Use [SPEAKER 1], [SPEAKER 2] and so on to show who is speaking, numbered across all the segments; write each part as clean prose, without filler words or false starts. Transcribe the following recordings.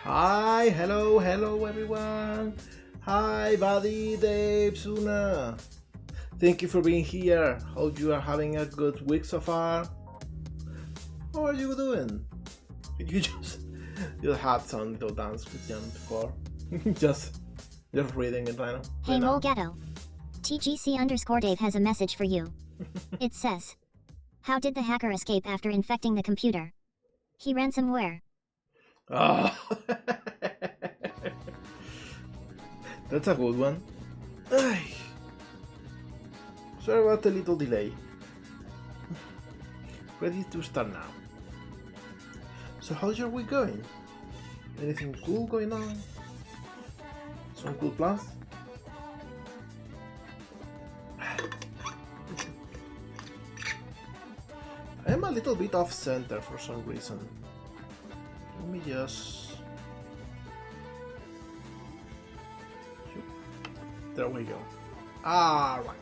[SPEAKER 1] Hi, hello everyone. Hi buddy, Dave, Suna. Thank you for being here. Hope you are having a good week so far. How are you doing? You you had some little dance with Jan before. just reading it right now.
[SPEAKER 2] Hey molegato. TGC_Dave has a message for you. It says, how did the hacker escape after infecting the computer? He ransomware.
[SPEAKER 1] Oh. That's a good one. Ay. Sorry about the little delay. Ready to start now. So how's your week going? Anything cool going on? Some cool plans? I am a little bit off center for some reason. Let me just... There we go. Alright.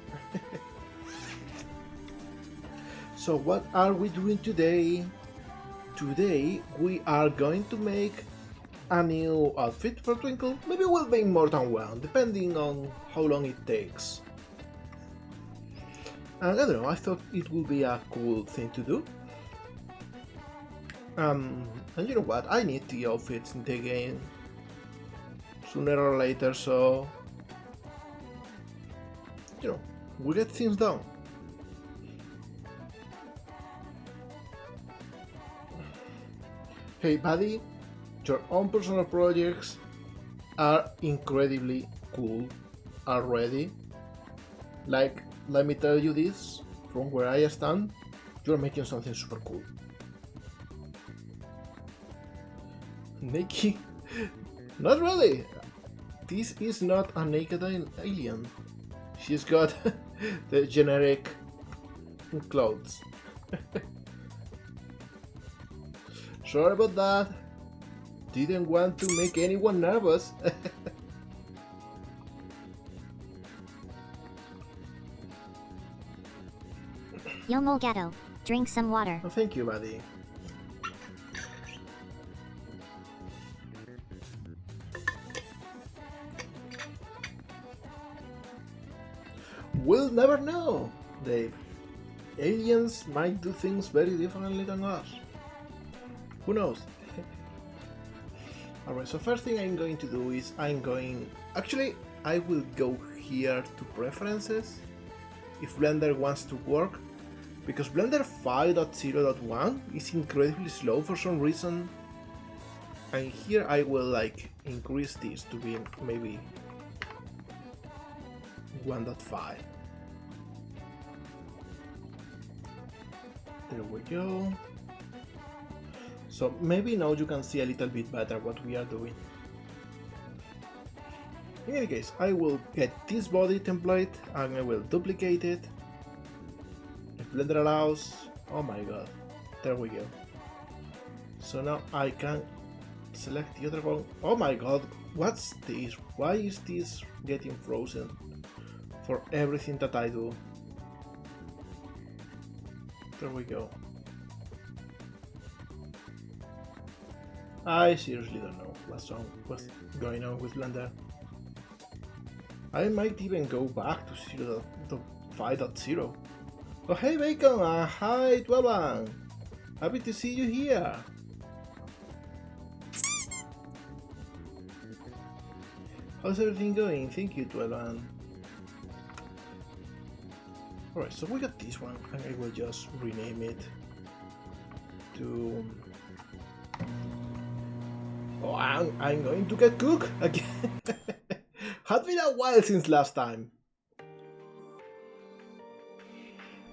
[SPEAKER 1] So what are we doing today? Today we are going to make a new outfit for Twinkle. Maybe we'll make more than one, depending on how long it takes. And I don't know, I thought it would be a cool thing to do. And you know what, I need the outfits in the game sooner or later, so you know, we get things done. Hey buddy, your own personal projects are incredibly cool already. Like, let me tell you this, from where I stand, you're making something super cool. Naked? Not really! This is not a naked alien. She's got the generic clothes. Sorry about that. Didn't want to make anyone nervous.
[SPEAKER 2] Yo molegato, drink some water.
[SPEAKER 1] Oh, thank you, buddy. We'll never know, Dave. Aliens might do things very differently than us. Who knows? Alright, so first thing I'm going to do is Actually, I will go here to preferences if Blender wants to work, because Blender 5.0.1 is incredibly slow for some reason, and here I will like increase this to be maybe 1.5. There we go. So maybe now you can see a little bit better what we are doing. In any case, I will get this body template and I will duplicate it. If Blender allows, oh my god, there we go. So now I can select the other one. Oh my god, what's this? Why is this getting frozen for everything that I do? There we go. I seriously don't know what's going on with Blender. I might even go back to 5.0. Oh hey Bacon, hi Dwellan! Happy to see you here! How's everything going? Thank you Dwellan. Alright, so we got this one and I will just rename it to... Oh, I'm going to get cooked again. Had been a while since last time.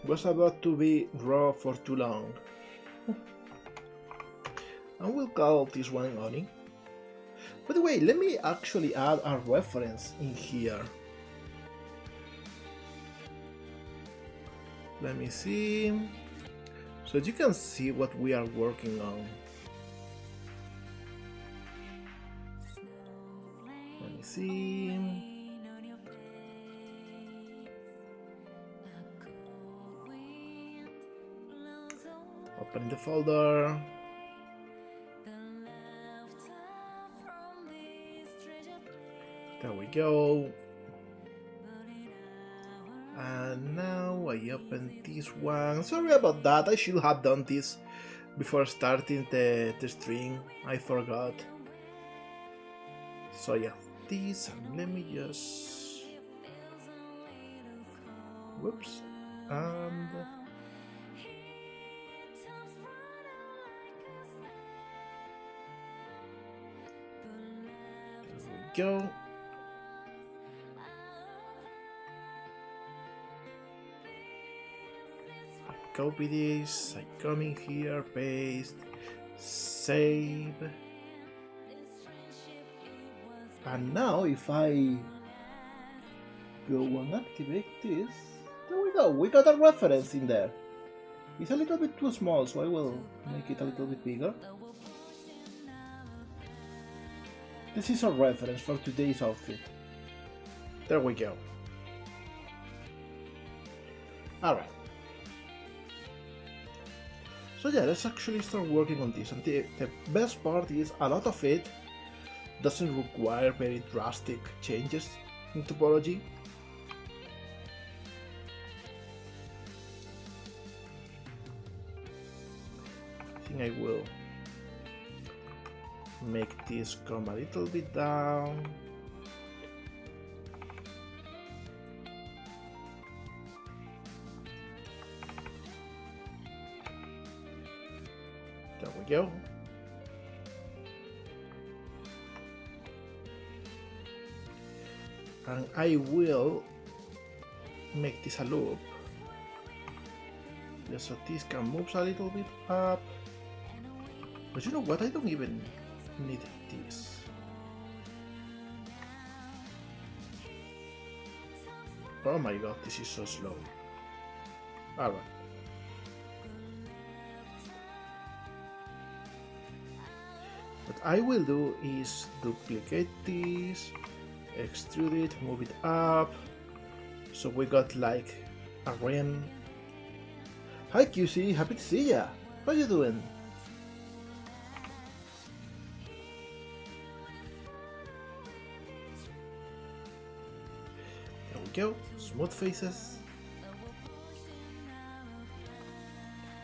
[SPEAKER 1] Was about to be raw for too long. And we'll call this one Oni. By the way, let me actually add a reference in here. Let me see. So you can see what we are working on. Let me see. Open the folder. There we go. And now I open this one. Sorry about that, I should have done this before starting the stream. I forgot. So yeah, this, and let me just... Whoops. And... there we go. Copy this, I come in here, paste, save. And now if I go and activate this, there we go, we got a reference in there. It's a little bit too small, so I will make it a little bit bigger. This is a reference for today's outfit. There we go. Alright. So yeah, let's actually start working on this, and the best part is a lot of it doesn't require very drastic changes in topology. I think I will make this come a little bit down. There we go. And I will make this a loop, just so this can move a little bit up. But you know what? I don't even need this. Oh my god, this is so slow. Alright. What I will do is duplicate this, extrude it, move it up, so we got like a rim. Hi QC, happy to see ya. How you doing? There we go, smooth faces.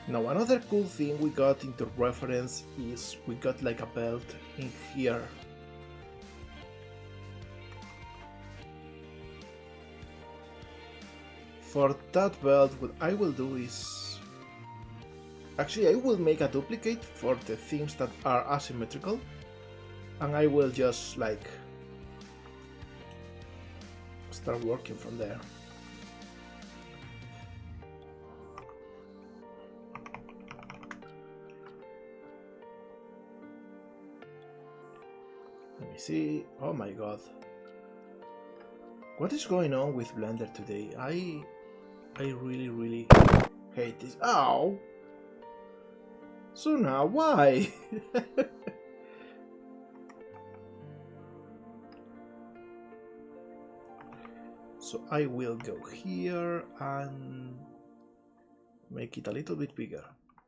[SPEAKER 1] Now another cool thing we got into reference is we got like a belt in here. For that belt, what I will do is... actually I will make a duplicate for the things that are asymmetrical, and I will just like start working from there. Let me see. Oh my god. What is going on with Blender today? I really hate this. Ow! So now why? So I will go here and make it a little bit bigger.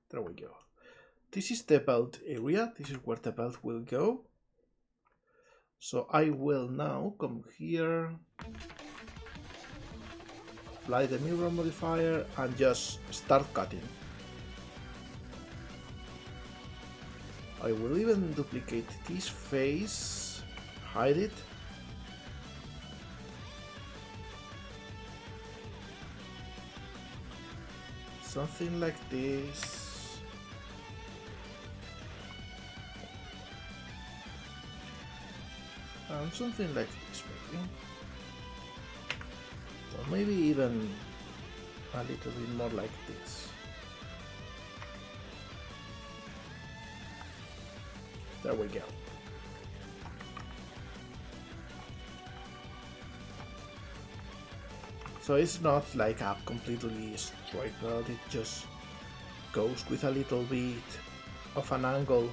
[SPEAKER 1] There we go. This is the belt area. This is where the belt will go. So I will now come here, apply the mirror modifier, and just start cutting. I will even duplicate this face, hide it. Something like this. And something like this maybe. Or maybe even a little bit more like this. There we go. So it's not like a completely straight belt, it just goes with a little bit of an angle.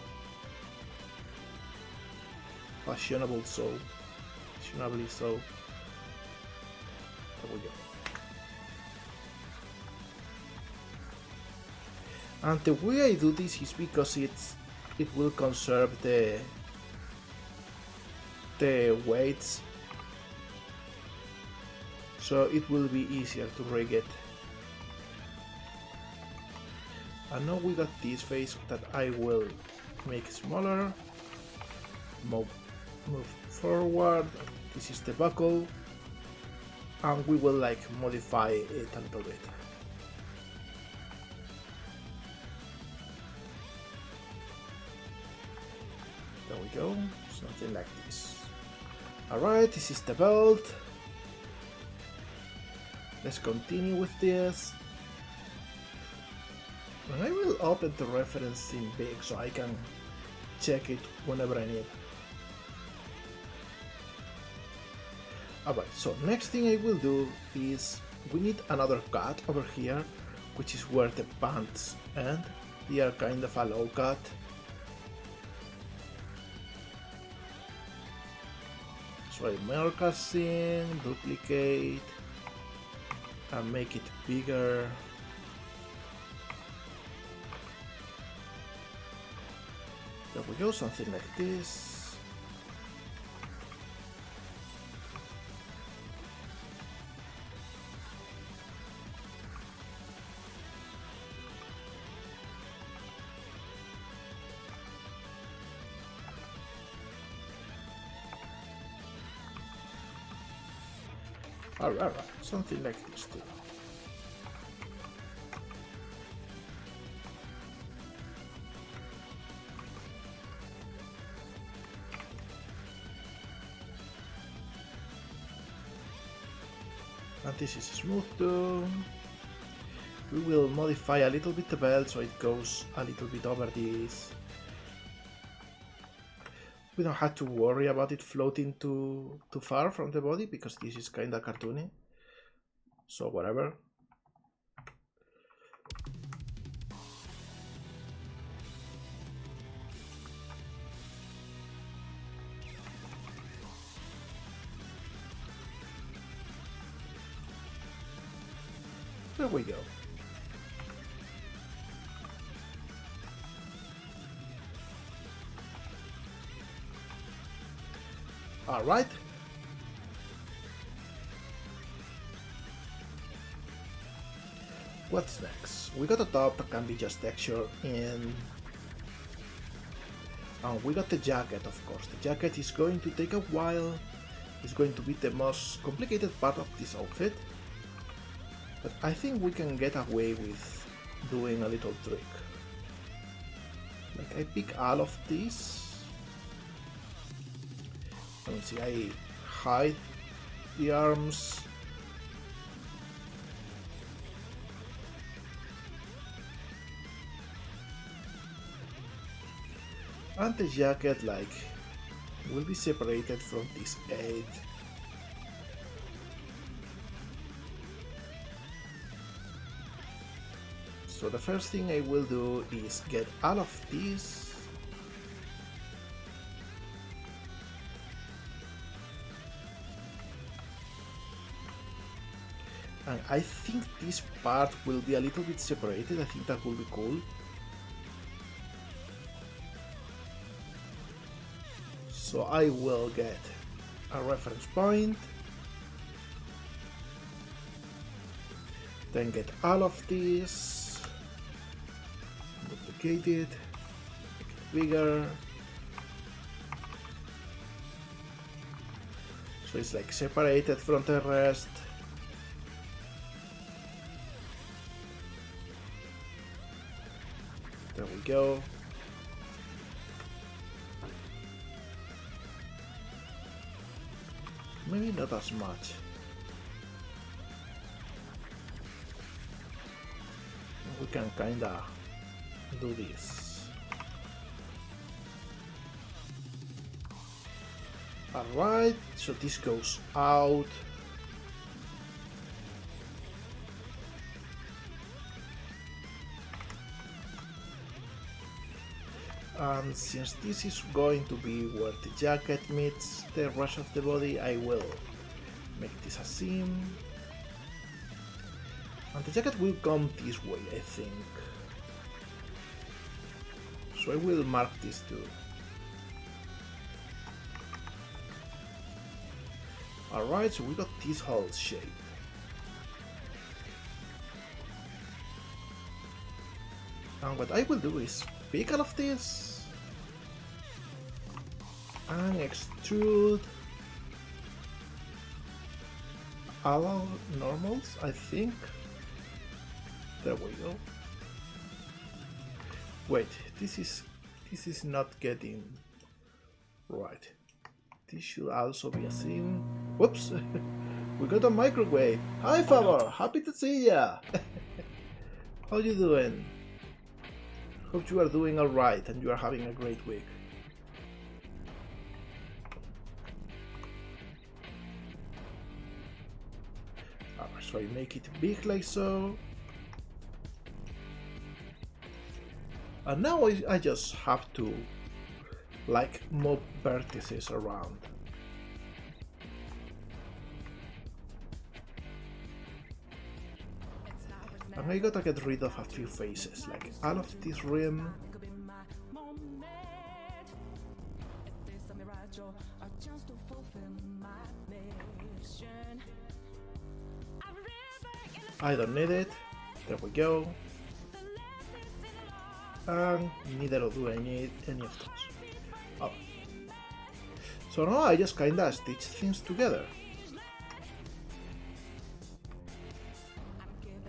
[SPEAKER 1] Fashionably so. There we go. And the way I do this is because it will conserve the weights so it will be easier to rig it. And now we got this face that I will make smaller, move forward. This is the buckle, and we will like modify it a little bit. There we go, something like this. Alright, this is the belt. Let's continue with this. And I will open the reference in big so I can check it whenever I need. Alright, so next thing I will do is we need another cut over here, which is where the pants end. They are kind of a low cut. So I mark a scene, duplicate, and make it bigger. There we go, something like this. Alright, something like this too. And this is smooth too. We will modify a little bit the belt so it goes a little bit over this. We don't have to worry about it floating too far from the body because this is kinda cartoony. So whatever. There we go. All right. What's next? We got a top that can be just texture and we got the jacket, of course. The jacket is going to take a while. It's going to be the most complicated part of this outfit. But I think we can get away with doing a little trick. Like I pick all of these. Let me see, I hide the arms. And the jacket like will be separated from this 8. So the first thing I will do is get all of these. And I think this part will be a little bit separated. I think that will be cool. So I will get a reference point. Then get all of these. Duplicate it. Make it bigger. So it's like separated from the rest. There we go. Maybe not as much. We can kinda do this. Alright, so this goes out. And since this is going to be where the jacket meets the rest of the body, I will make this a seam. And the jacket will come this way, I think. So I will mark this too. Alright, so we got this whole shape. And what I will do is pick all of this and extrude all normals, I think. There we go. Wait, this is not getting right. This should also be a thing. Whoops! We got a microwave. Hi, Favor. Happy to see ya. How you doing? Hope you are doing all right and you are having a great week. So I make it big like so. And now I just have to like move vertices around. And I gotta get rid of a few faces, like all of this rim. I don't need it. There we go. And neither do I need any of those. Oh. So now I just kinda stitch things together.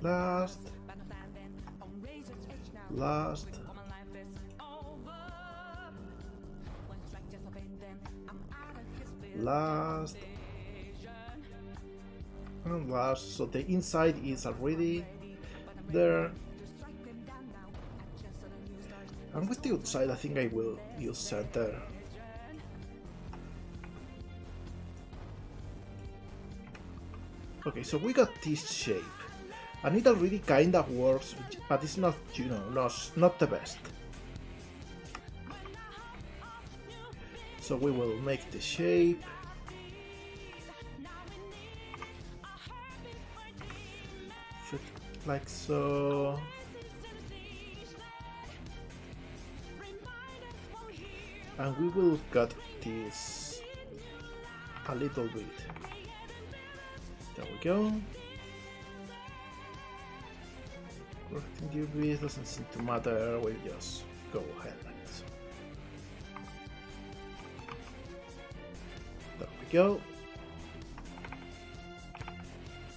[SPEAKER 1] Last. And last, so the inside is already there. And with the outside, I think I will use center. Okay, so we got this shape. And it already kinda works, but it's not, you know, not the best. So we will make the shape. Fit like so. And we will cut this a little bit. There we go. Correcting UV doesn't seem to matter, we'll just go ahead like this. There we go.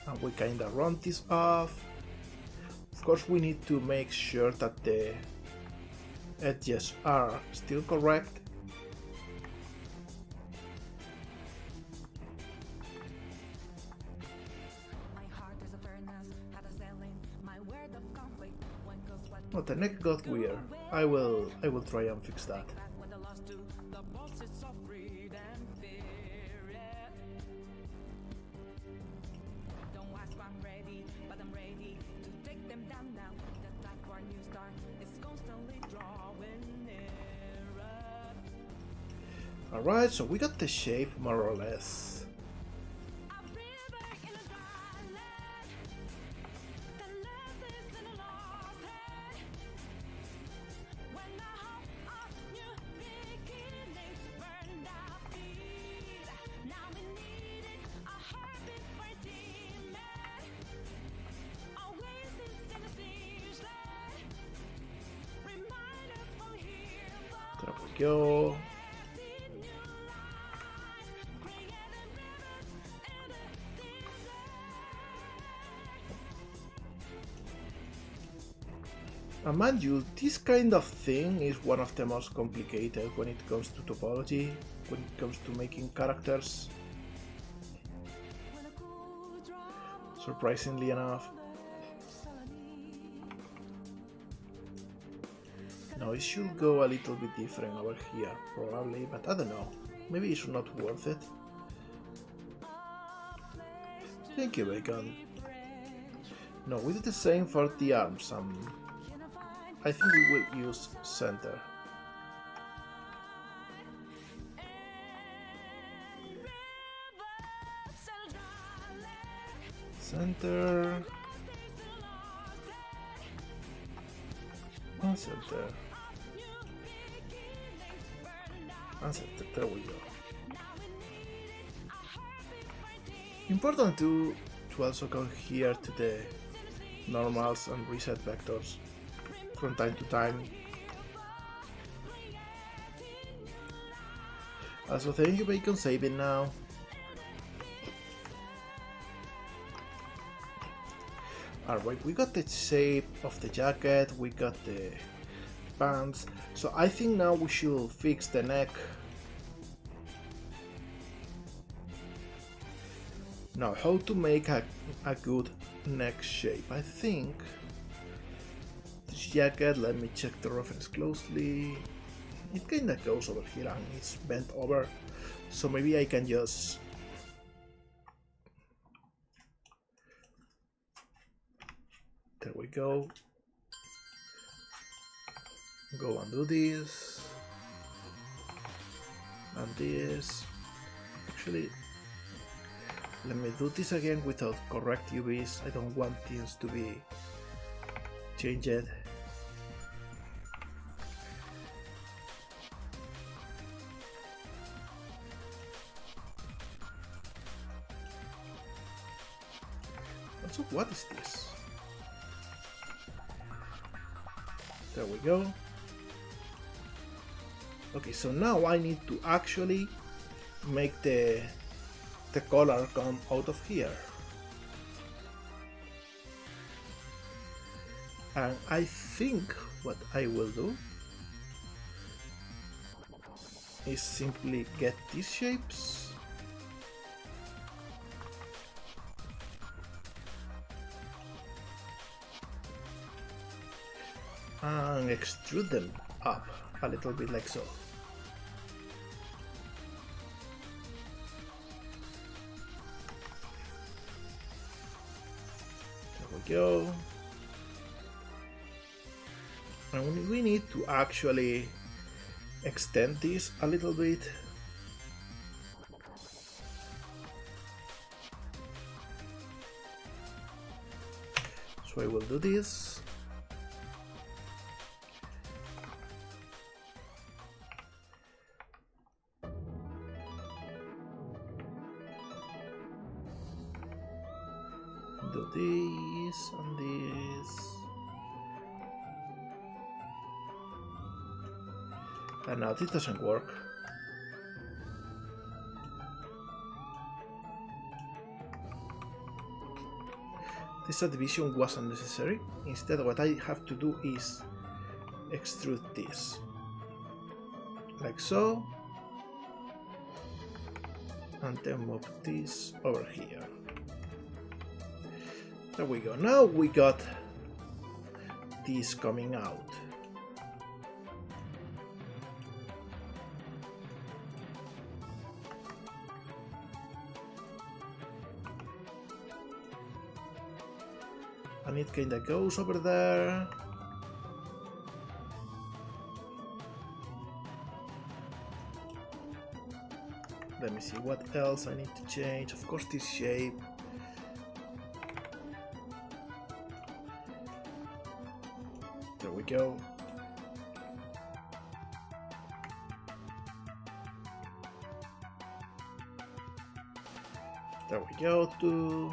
[SPEAKER 1] And we kinda run this off. Of course we need to make sure that the edges are still correct. Oh, the neck got weird. I will try and fix that. Alright, so we got the shape more or less. There we go. And mind you, this kind of thing is one of the most complicated when it comes to topology, when it comes to making characters. Surprisingly enough. Now it should go a little bit different over here, probably, but I don't know. Maybe it's not worth it. Thank you, Bacon. No, we do the same for the arms. I think we will use center. Center. And center. And center. There we go. Important to also go here to the normals and reset vectors. from time to time. Also, thank you, Bacon, saving now. Alright, we got the shape of the jacket, we got the pants, so I think now we should fix the neck. Now, how to make a good neck shape? I think this jacket, let me check the reference closely. It kinda goes over here and it's bent over, so maybe I can just there we go. Go and do this and this. Actually, let me do this again without correct UVs. I don't want things to be changed. Also, what is this? There we go. Okay, so now I need to actually make the color come out of here. And I think what I will do is simply get these shapes and extrude them up a little bit like so. There we go. And we need to actually extend this a little bit. So I will do this. Do this and this. And now this doesn't work. This subdivision wasn't necessary. Instead, what I have to do is extrude this. Like so. And then move this over here. There we go. Now we got this coming out. And it kinda goes over there. Let me see what else I need to change. Of course, this shape. There we go. There we go too.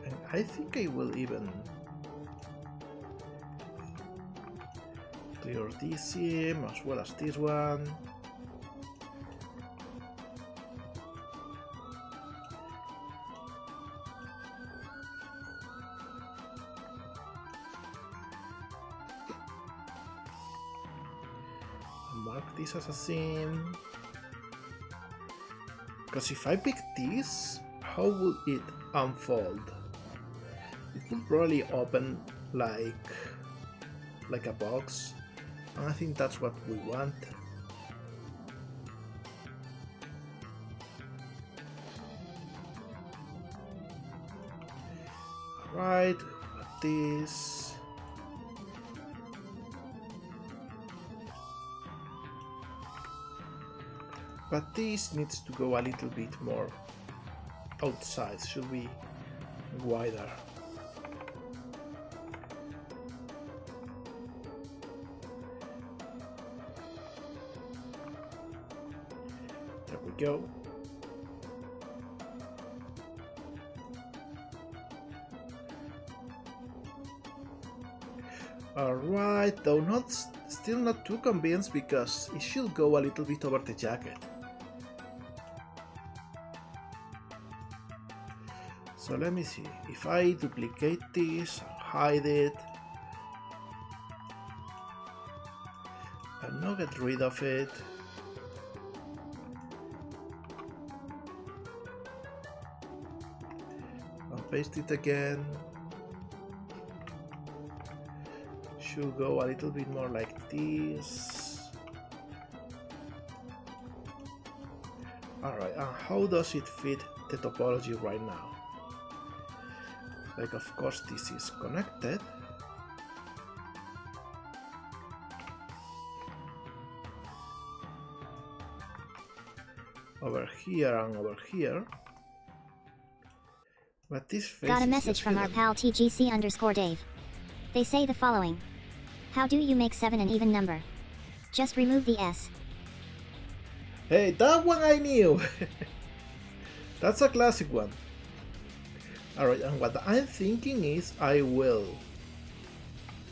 [SPEAKER 1] And I think I will even clear this seam as well as this one. Mark this as a seam. Because if I pick this, how will it unfold? It will probably open like a box. And I think that's what we want. Right, this. But this needs to go a little bit more outside, should be wider. go. Alright, though still not too convinced because it should go a little bit over the jacket. So let me see, if I duplicate this, hide it, and now get rid of it. And paste it again. Should go a little bit more like this. Alright, and how does it fit the topology right now? Like, of course, this is connected. Over here and over here. But this face
[SPEAKER 2] got a message from our pal TGC_Dave. They say the following. How do you make 7 an even number? Just remove the S.
[SPEAKER 1] Hey, that one I knew! That's a classic one. Alright, and what I'm thinking is I will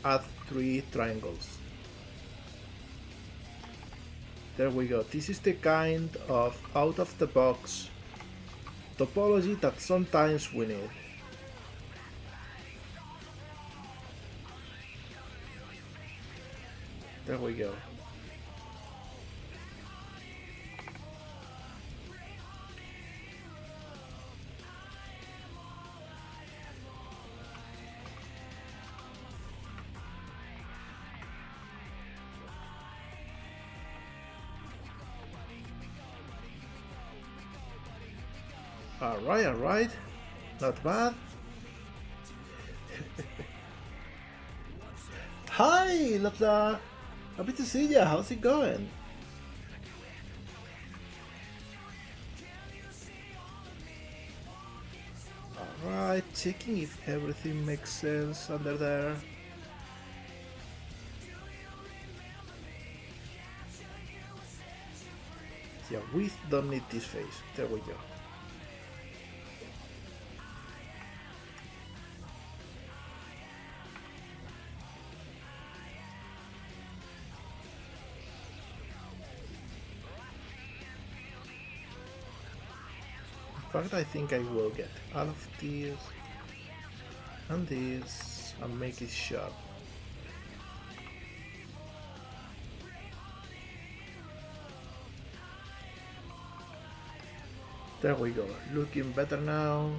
[SPEAKER 1] add 3 triangles. There we go. This is the kind of out-of-the-box topology that sometimes we need. There we go. Alright, not bad. Hi, Latla! Happy to see ya, how's it going? Alright, checking if everything makes sense under there. Yeah, we don't need this face. There we go. In fact, I think I will get all of these and this and make it sharp. There we go, looking better now.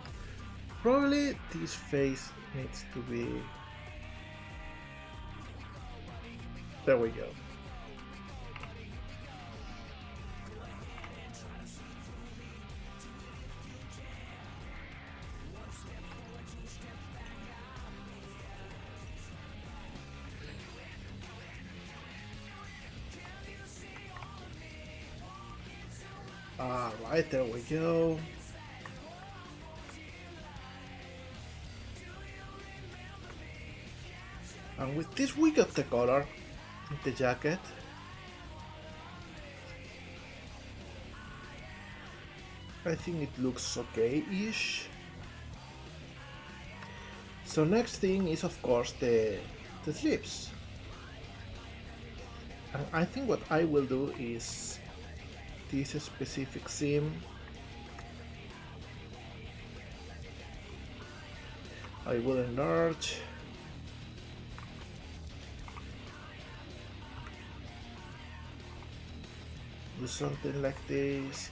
[SPEAKER 1] Probably this face needs to be... There we go. Alright, there we go. And with this we got the color in the jacket. I think it looks okay-ish. So next thing is of course the sleeves. And I think what I will do is this specific seam I will enlarge, do something like this.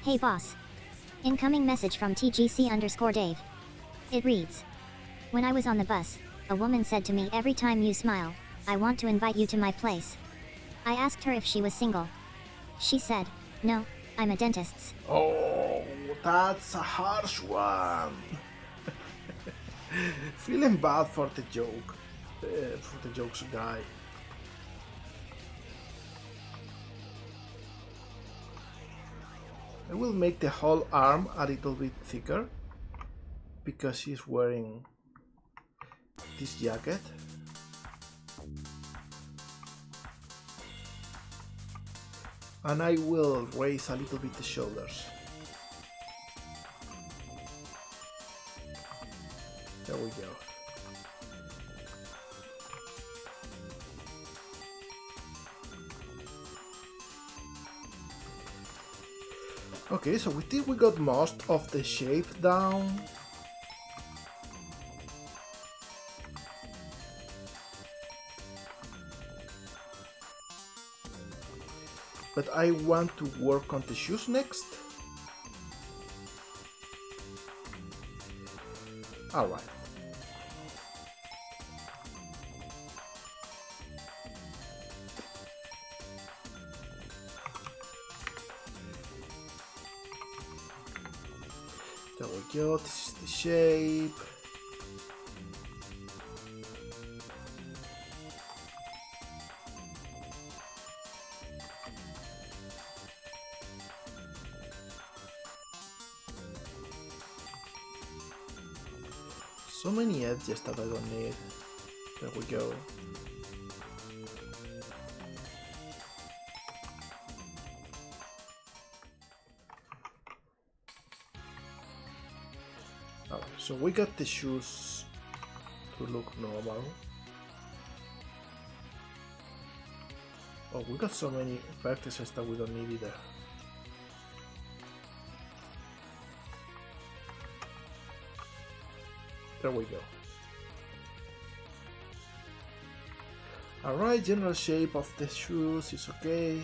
[SPEAKER 2] Hey boss. Incoming message from TGC_Dave. It reads. When I was on the bus, a woman said to me, every time you smile, I want to invite you to my place. I asked her if she was single. She said, no, I'm a dentist's.
[SPEAKER 1] Oh, that's a harsh one. Feeling bad for the joke, for the jokes guy. I will make the whole arm a little bit thicker because she's wearing this jacket. and I will raise a little bit the shoulders. There we go. Okay, so we think we got most of the shape down. But I want to work on the shoes next. Alright. There we go, this is the shape. So many edges that I don't need. There we go. Alright, so we got the shoes to look normal. Oh, we got so many vertices that we don't need either. There we go. Alright, general shape of the shoes is okay.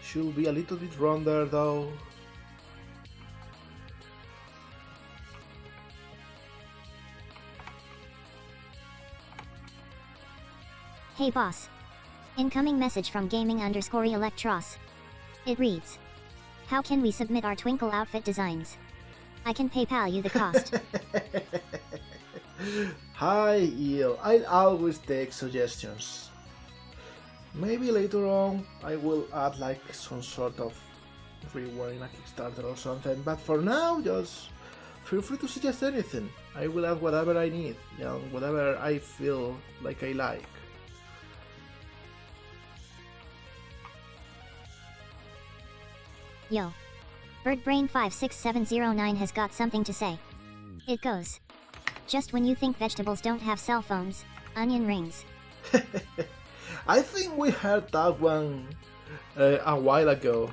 [SPEAKER 1] Should be a little bit rounder though.
[SPEAKER 2] Hey boss. Incoming message from gaming_electros. It reads, how can we submit our Twinkle outfit designs? I can PayPal you the cost.
[SPEAKER 1] Hi Eel, I always take suggestions. Maybe later on I will add like some sort of reward in a Kickstarter or something, but for now just feel free to suggest anything. I will add whatever I need, you know, whatever I feel like I like.
[SPEAKER 2] Yo. Birdbrain56709 has got something to say. It goes. Just when you think vegetables don't have cell phones, onion rings.
[SPEAKER 1] I think we heard that one a while ago.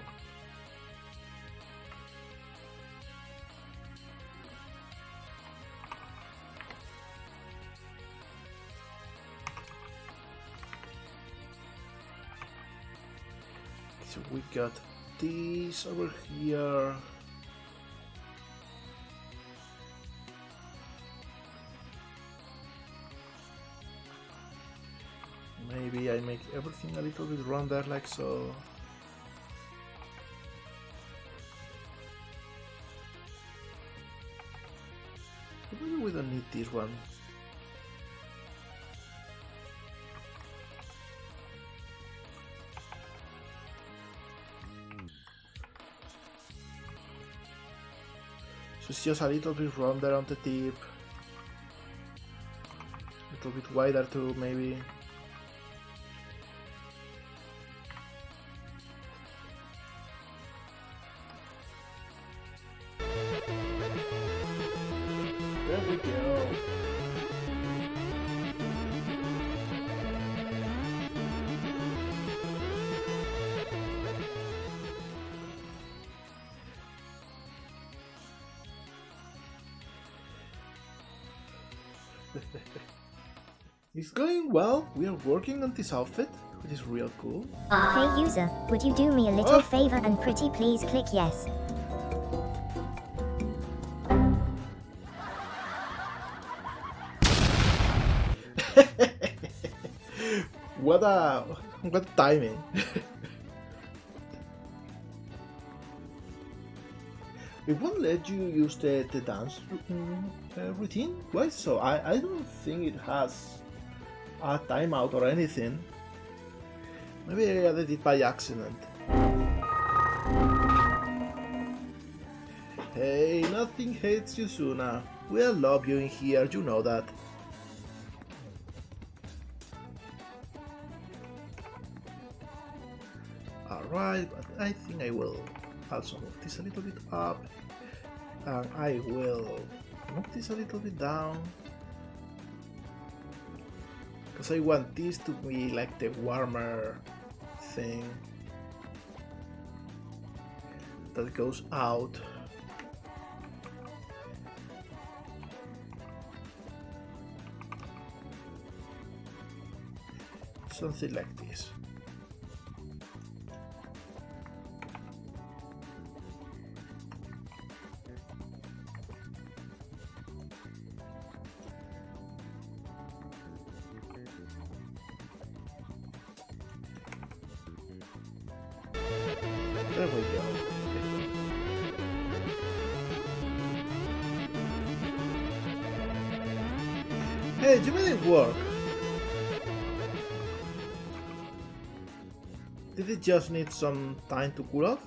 [SPEAKER 1] So we got these over here. Maybe I make everything a little bit rounder like so. Maybe we don't need this one. So it's just a little bit rounder on the tip. A little bit wider too, maybe. There we go. It's going well. We are working on this outfit, which is real cool.
[SPEAKER 3] Hey user, would you do me a little favor and pretty please click yes?
[SPEAKER 1] What timing. It won't let you use the dance routine. Why so? I don't think it has a timeout or anything. Maybe I added it by accident. Hey, nothing hates you, Suna. We all love you in here, you know that. Alright, but I think I will also move this a little bit up. And I will move this a little bit down. Because I want this to be like the warmer thing that goes out. Something like this. There we go. Hey, you made it work. Did it just need some time to cool off?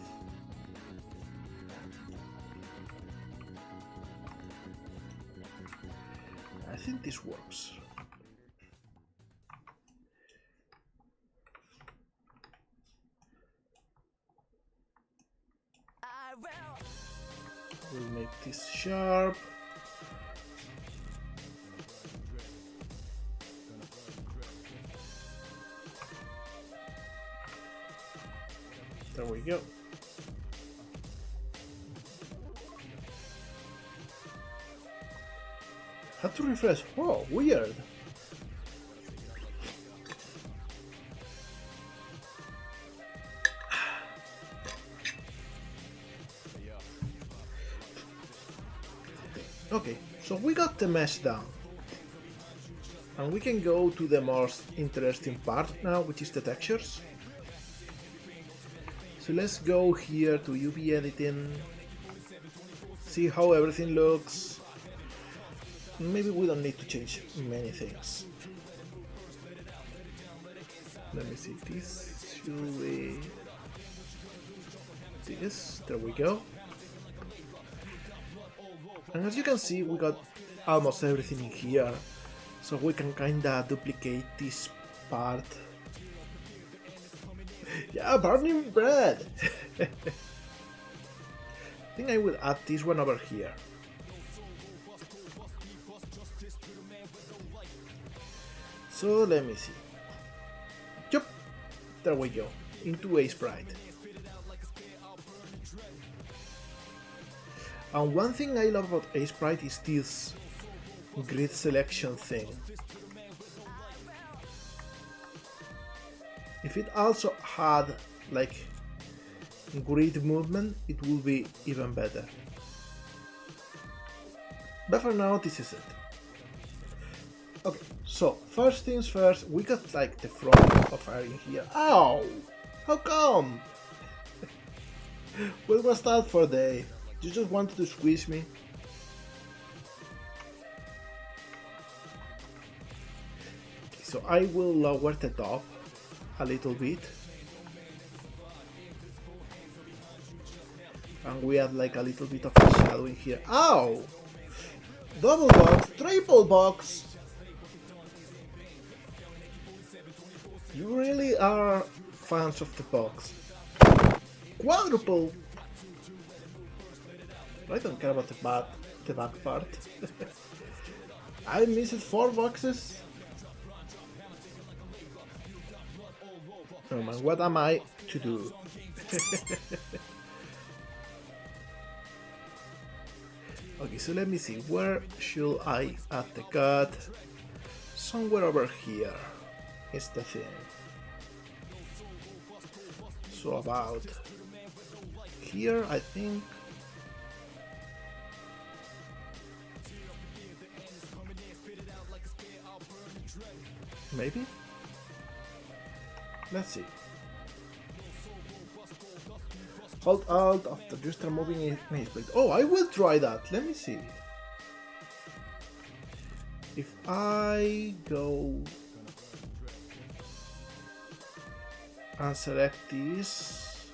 [SPEAKER 1] I think this works. We'll make this sharp. There we go. Had to refresh. Oh, weird. Okay, so we got the mesh down. And we can go to the most interesting part now, which is the textures. So let's go here to UV editing, see how everything looks. Maybe we don't need to change many things. Let me see, this should be this, there we go. And as you can see, we got almost everything in here, so we can kinda duplicate this part. Yeah, burning bread! I think I will add this one over here. So let me see. Yup, there we go, into a sprite. And one thing I love about a sprite is this grid selection thing. If it also had like grid movement, it would be even better. But for now, this is it. Okay, so first things first, we got like the front of our in here. Ow! How come? What was that for, Dave? You just wanted to squeeze me? Okay, so I will lower the top a little bit. And we add like a little bit of a shadow in here. Ow! Double box, triple box! You really are fans of the box. Quadruple! I don't care about the back part. I missed 4 boxes. Oh man, what am I to do? Okay, so let me see, where should I add the cut? Somewhere over here is the thing. So about here, I think. Maybe? Let's see. Hold Alt after you start moving it. Oh, I will try that. Let me see. If I go and select this.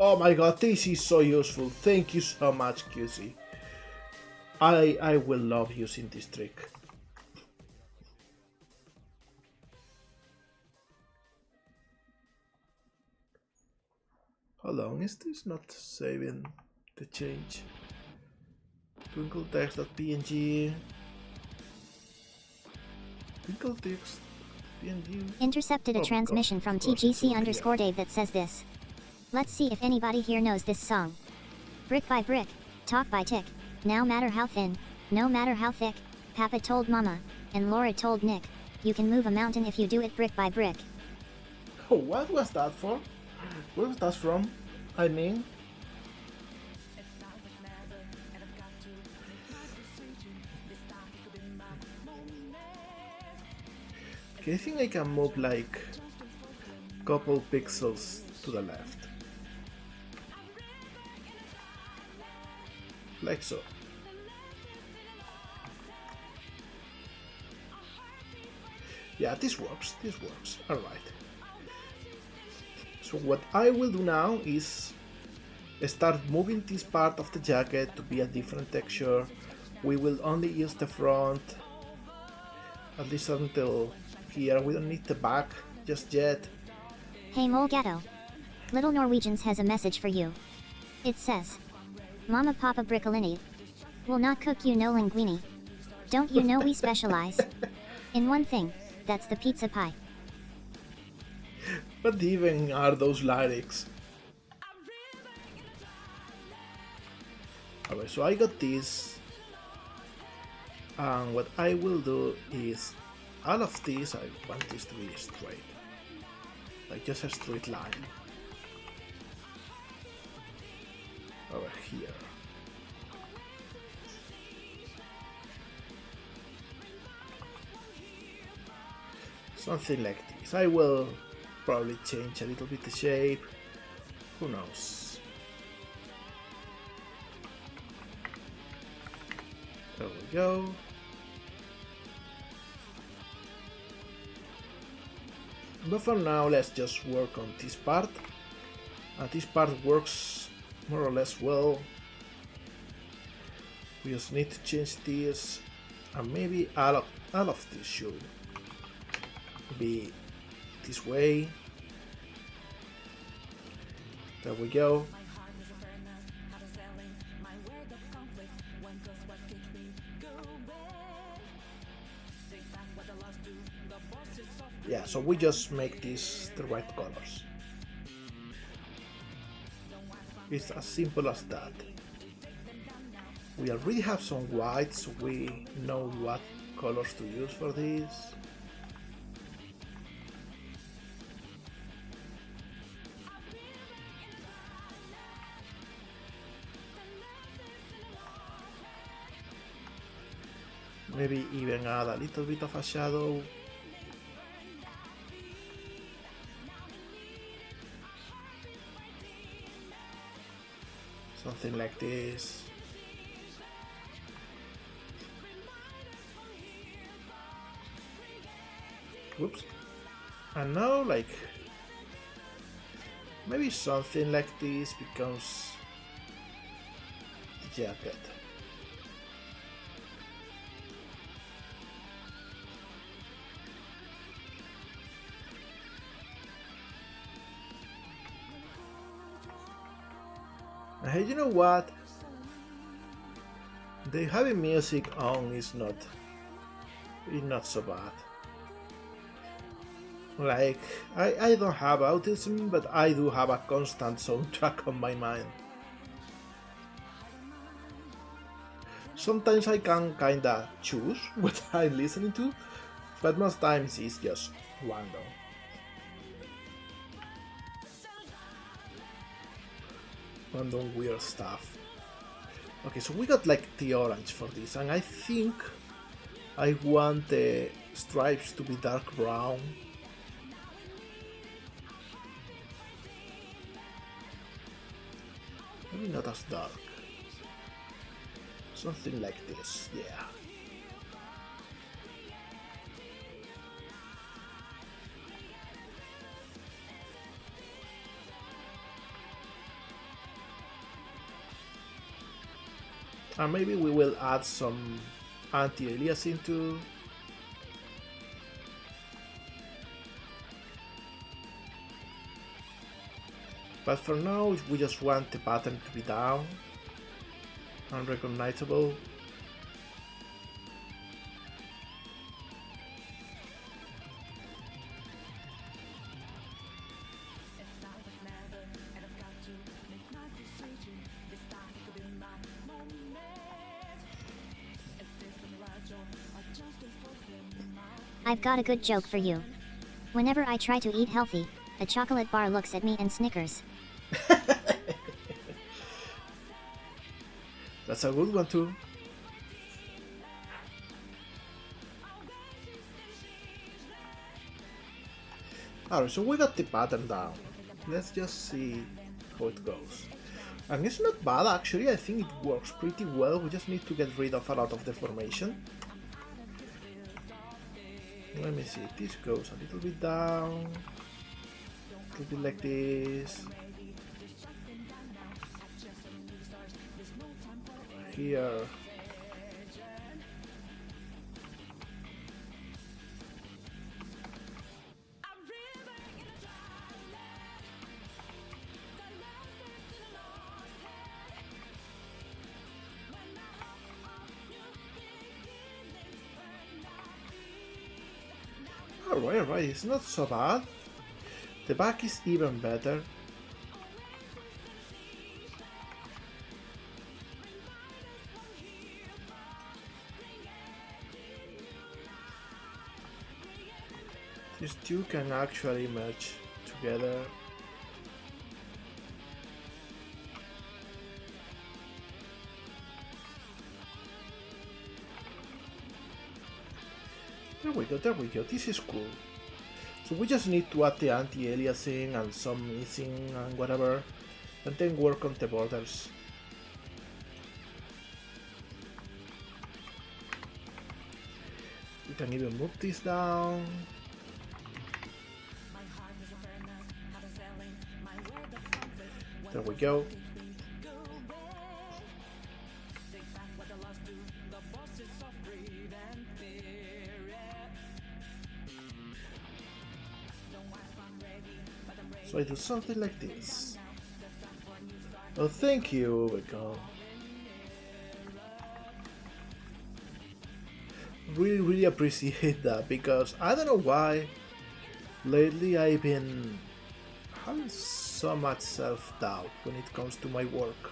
[SPEAKER 1] Oh my god, this is so useful. Thank you so much, QC. I will love using this trick. Hold on, is this not saving the change? Twinkle text.png. Twinkle text.png.
[SPEAKER 2] Intercepted a transmission from TGC_Dave that says this. Let's see if anybody here knows this song. Brick by brick, talk by tick, now matter how thin, no matter how thick, Papa told Mama, and Laura told Nick, you can move a mountain if you do it brick by brick.
[SPEAKER 1] Oh, what was that for? Where was that from? I mean... Okay, I think I can move like a couple pixels to the left. Like so. Yeah, this works, alright. So what I will do now is start moving this part of the jacket to be a different texture. We will only use the front, at least until here. We don't need the back just yet.
[SPEAKER 2] Hey molegato. Little Norwegians has a message for you. It says, Mama Papa Briccolini will not cook you no linguine. Don't you know we specialize in one thing, that's the pizza pie.
[SPEAKER 1] What even are those lyrics? Alright, so I got this, and what I will do is all of this, I want this to be straight, like just a straight line over here. Something like this. I will probably change a little bit the shape, who knows. There we go. But for now, let's just work on this part. And this part works more or less well. We just need to change this, and maybe all of this should be this way. There we go. Yeah, so we just make these the right colors. It's as simple as that. We already have some white, so we know what colors to use for this. Maybe even add a little bit of a shadow. Something like this. Whoops. And now, like, maybe something like this becomes the jacket. Hey, you know what? The having music on is not so bad. Like, I don't have autism, but I do have a constant soundtrack on my mind. Sometimes I can kinda choose what I'm listening to, but most times it's just random. Random weird stuff. Okay, so we got like the orange for this, and I think I want the stripes to be dark brown. Maybe not as dark. Something like this, yeah. And maybe we will add some anti-aliasing too. But for now, we just want the pattern to be down, unrecognizable.
[SPEAKER 2] I've got a good joke for you. Whenever I try to eat healthy, a chocolate bar looks at me and snickers.
[SPEAKER 1] That's a good one too. Alright, so we got the pattern down. Let's just see how it goes. And it's not bad actually, I think it works pretty well. We just need to get rid of a lot of deformation. Let me see, this goes a little bit down. A little bit like this. Here. Alright, it's not so bad. The back is even better. These two can actually merge together. There we go, this is cool. So we just need to add the anti-aliasing and some missing and whatever, and then work on the borders. We can even move this down. There we go. So I do something like this. Oh, thank you, Wickham. Really appreciate that, because I don't know why lately I've been having so much self-doubt when it comes to my work.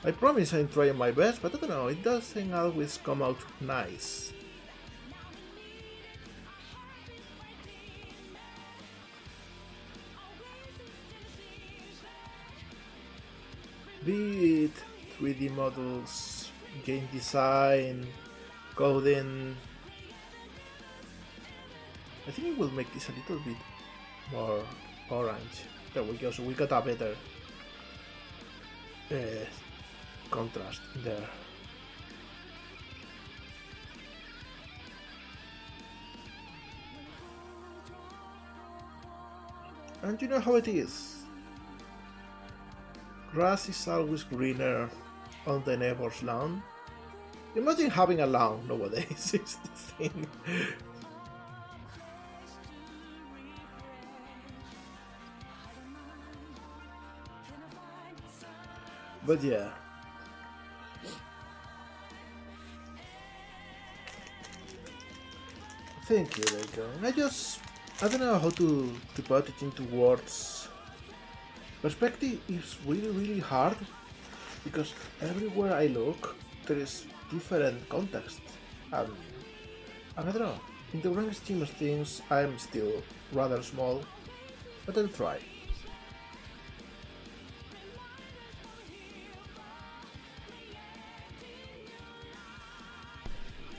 [SPEAKER 1] I promise I'm trying my best, but I don't know, it doesn't always come out nice. Be it 3D models, game design, coding. I think it will make this a little bit more orange. There we go, so we got a better contrast there. And you know how it is. Grass is always greener on the neighbor's lawn. Imagine having a lawn nowadays, is the thing. But yeah. Thank you, Bacon. I don't know how to put it into words. Perspective is really hard, because everywhere I look there is different context, and I don't know, in the grand scheme of things I'm still rather small, but I'll try.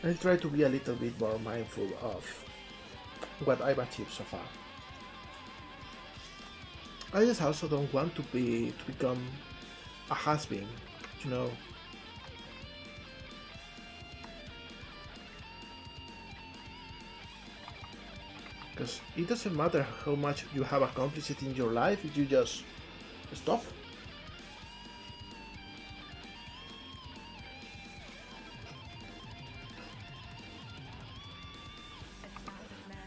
[SPEAKER 1] I'll try to be a little bit more mindful of what I've achieved so far. I just also don't want to become a has-been, you know. Because it doesn't matter how much you have accomplished in your life if you just stop.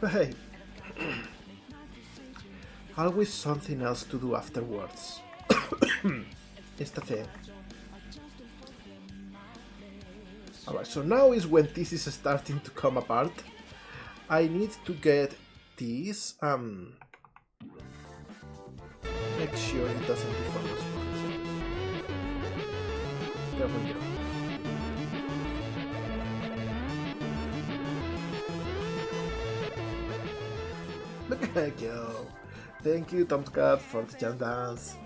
[SPEAKER 1] But hey, always something else to do afterwards. It's the thing. Alright, so now is when this is starting to come apart. I need to get this, make sure it doesn't deform as well. There we go. Look at you. Thank you, Tomcat, for the jump dance.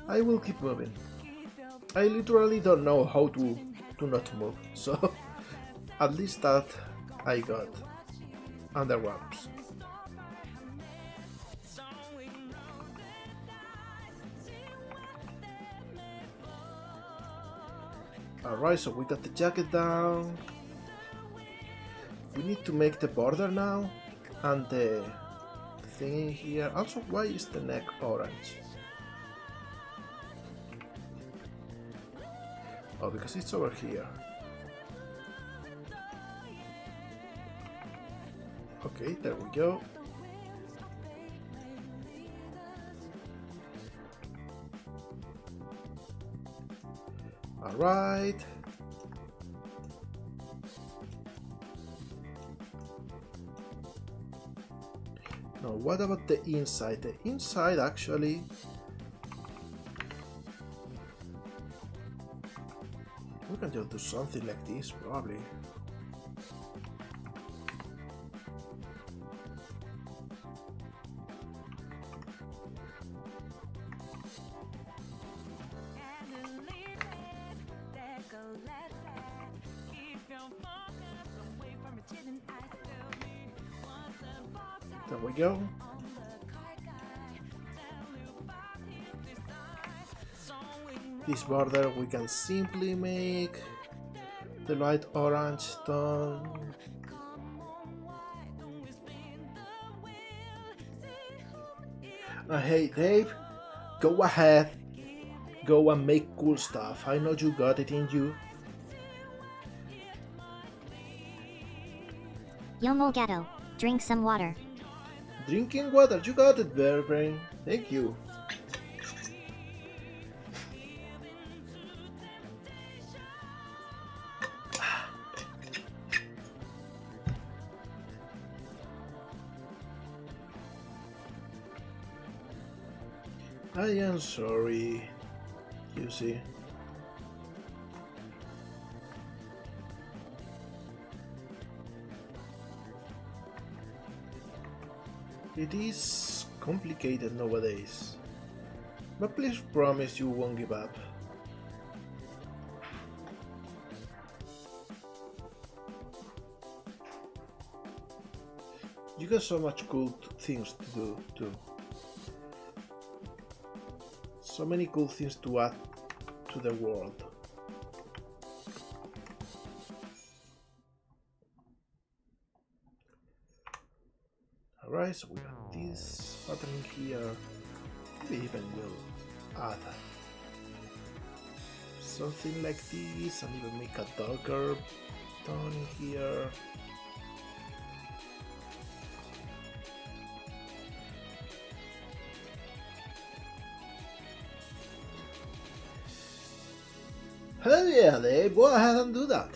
[SPEAKER 1] I will keep moving. I literally don't know how to not move, so at least that I got under wraps. Alright, so we got the jacket down. We need to make the border now, and the thing in here. Also, why is the neck orange? Oh, because it's over here. Okay, there we go. Alright. Now, what about the inside? The inside actually... we can just do something like this, probably. There we go. This border we can simply make the light orange tone. Hey Dave, go ahead. Go and make cool stuff. I know you got it in you.
[SPEAKER 2] Yo molegato, drink some water.
[SPEAKER 1] Drinking water, you got it, Bear Brain. Thank you. I am sorry, you see. It is complicated nowadays, but please promise you won't give up. You got so much cool things to do too. So many cool things to add to the world. Alright, so we got this pattern here. Maybe even will add something like this and even make a darker tone here. Hell yeah, Dave, go ahead and do that.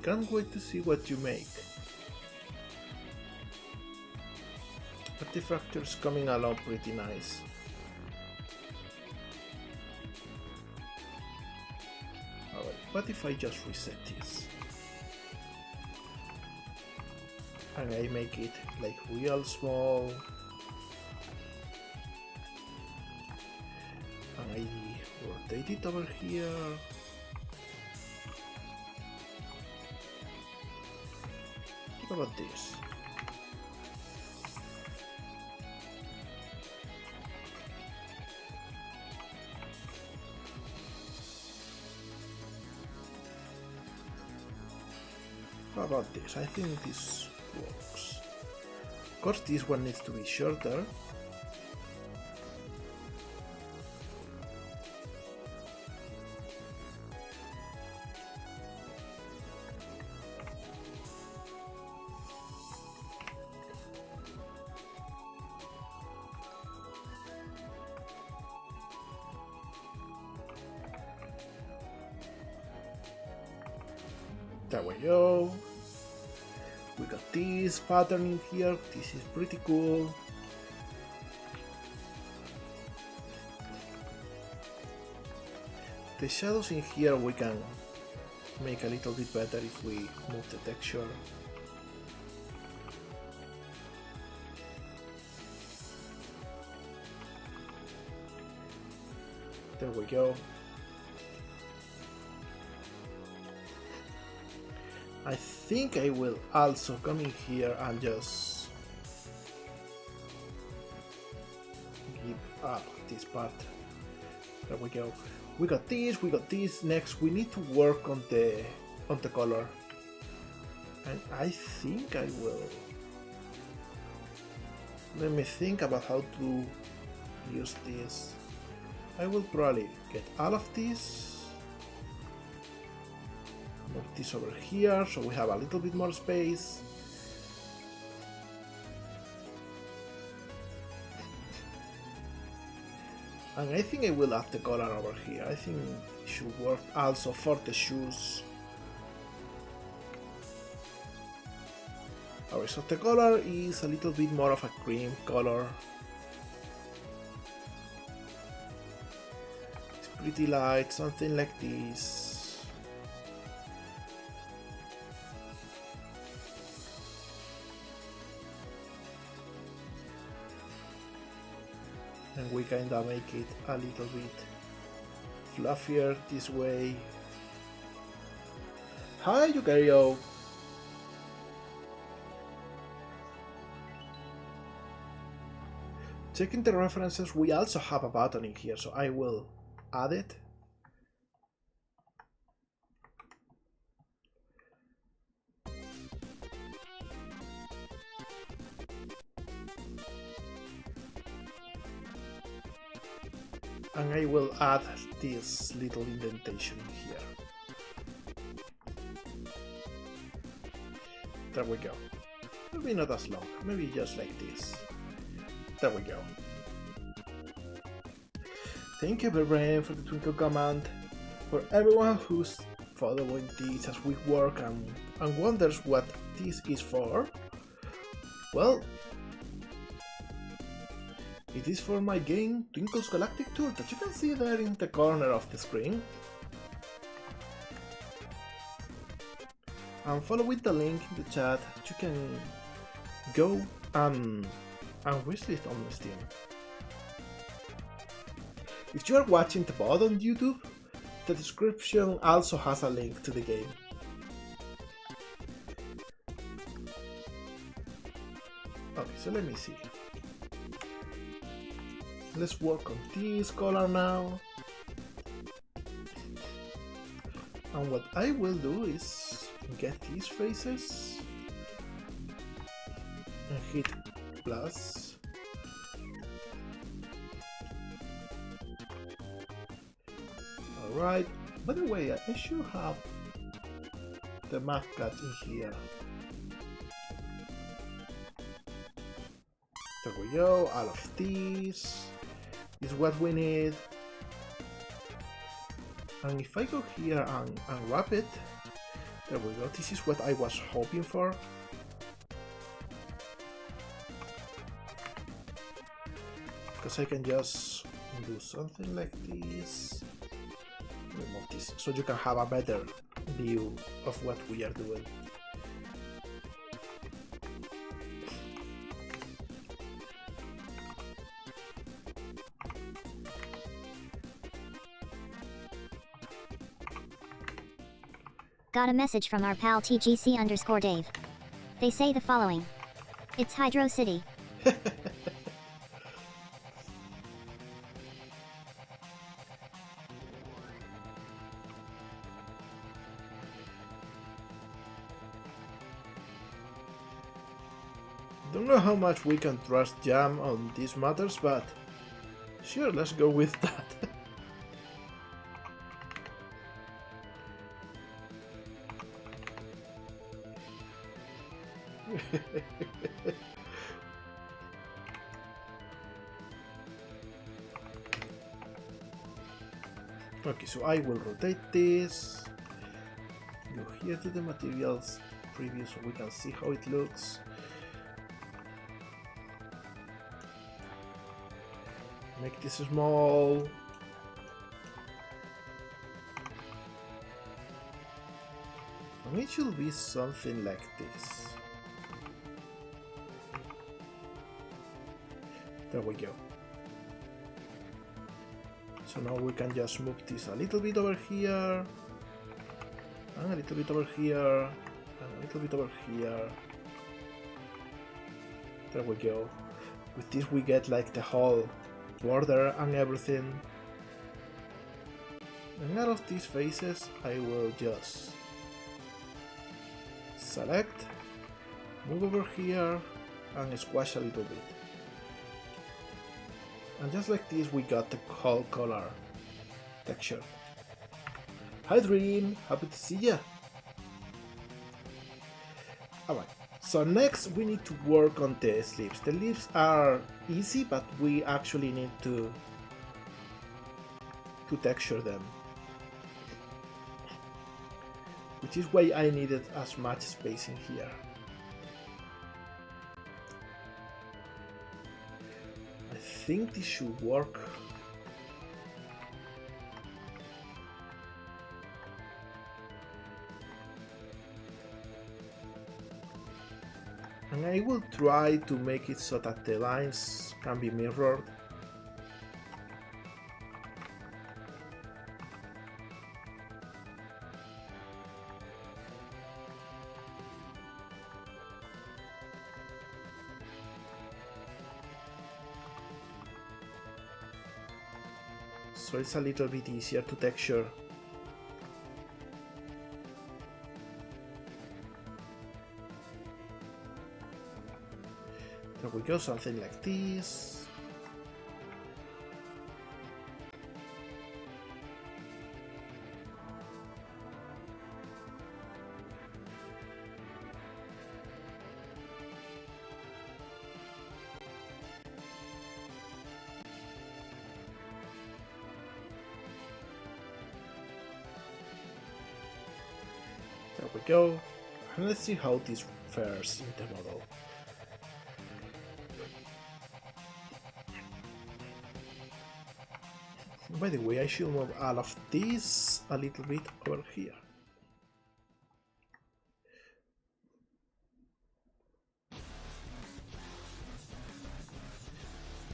[SPEAKER 1] Can't wait to see what you make. Artifactor's coming along pretty nice. Alright, what if I just reset this? And I make it like real small. And I rotate it over here. What about this? How about this? I think this works. Of course, this one needs to be shorter. There we go. We got this pattern in here. This is pretty cool. The shadows in here we can make a little bit better if we move the texture. There we go. I think I will also come in here and just give up this part. There we go. We got this. Next we need to work on the color. And I think I will. Let me think about how to use this. I will probably get all of this. Move this over here so we have a little bit more space. And I think I will add the color over here. I think it should work also for the shoes. Alright, so the color is a little bit more of a cream color. It's pretty light, something like this. And we kinda make it a little bit fluffier this way. Hi, Yukario! Checking the references, we also have a button in here, so I will add it. And I will add this little indentation here. There we go. Maybe not as long, maybe just like this. There we go. Thank you, Brain, for the Twinkle command. For everyone who's following this as we work and wonders what this is for, well, it is for my game Twinkle's Galactic Tour that you can see there in the corner of the screen. And follow with the link in the chat. You can go and wishlist on Steam. If you are watching the VOD on YouTube, the description also has a link to the game. Okay, so let me see. Let's work on this color now. And what I will do is get these faces and hit plus. Alright, by the way, I should have the map cut in here. There we go, all of these is what we need. And if I go here and wrap it, there we go, this is what I was hoping for. Because I can just do something like this. Remove this so you can have a better view of what we are doing.
[SPEAKER 2] Got a message from our pal TGC_Dave. They say the following. It's Hydro City.
[SPEAKER 1] Don't know how much we can trust Jam on these matters, but sure, let's go with that. Okay, so I will rotate this. go here to the materials preview so we can see how it looks. Make this small. And it should be something like this. There we go. So now we can just move this a little bit over here, and a little bit over here, and a little bit over here. There we go. With this we get like the whole border and everything. And out of these faces I will just select, move over here, and squash a little bit. And just like this we got the whole color texture. Hi Dream, happy to see ya! Alright, so next we need to work on the sleeves. The sleeves are easy, but we actually need to texture them. Which is why I needed as much space in here. I think this should work. And I will try to make it so that the lines can be mirrored. So it's a little bit easier to texture. There we go, something like this. There we go. And let's see how this fares in the model. By the way, I should move all of this a little bit over here.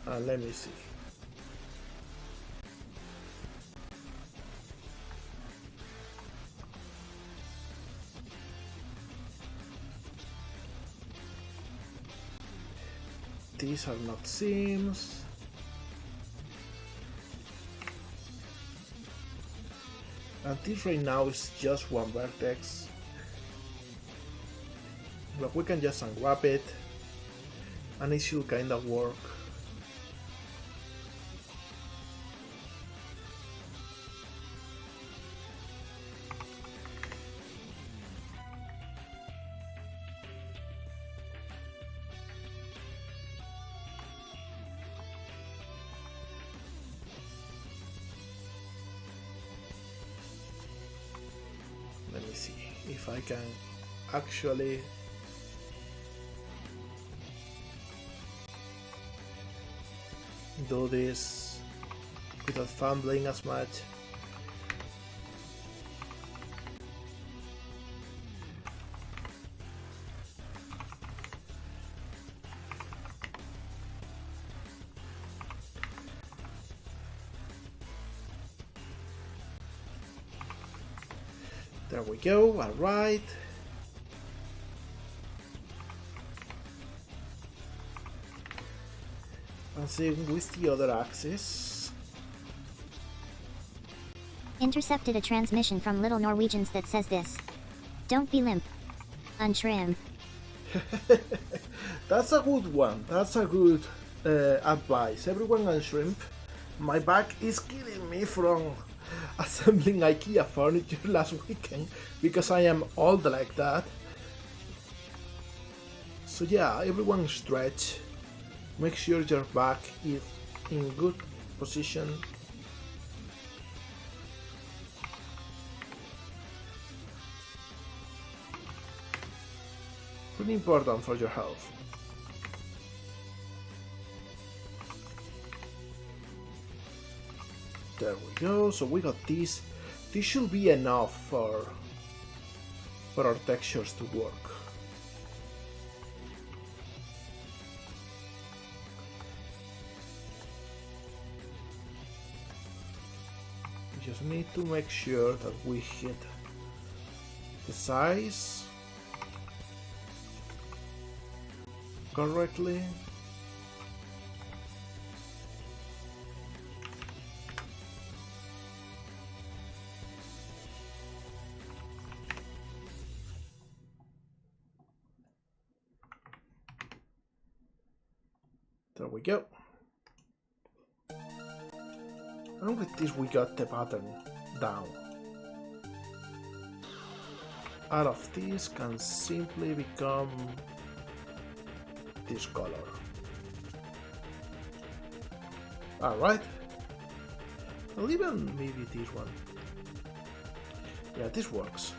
[SPEAKER 1] And let me see. These are not seams. And this right now is just one vertex. But we can just unwrap it and it should kinda work. Let me see if I can actually do this without fumbling as much. There we go, alright. And same with the other axis.
[SPEAKER 2] Intercepted a transmission from Little Norwegians that says this. Don't be limp. Unshrimp.
[SPEAKER 1] That's a good one. That's a good advice. Everyone on shrimp. My back is killing me from assembling IKEA furniture last weekend because I am old like that. So yeah, everyone stretch. Make sure your back is in good position. pretty important for your health. There we go, so we got this. This should be enough for our textures to work. We just need to make sure that we hit the size correctly. There we go. And with this we got the pattern down. All of this can simply become this color. Alright. Well, even maybe this one. Yeah, this works.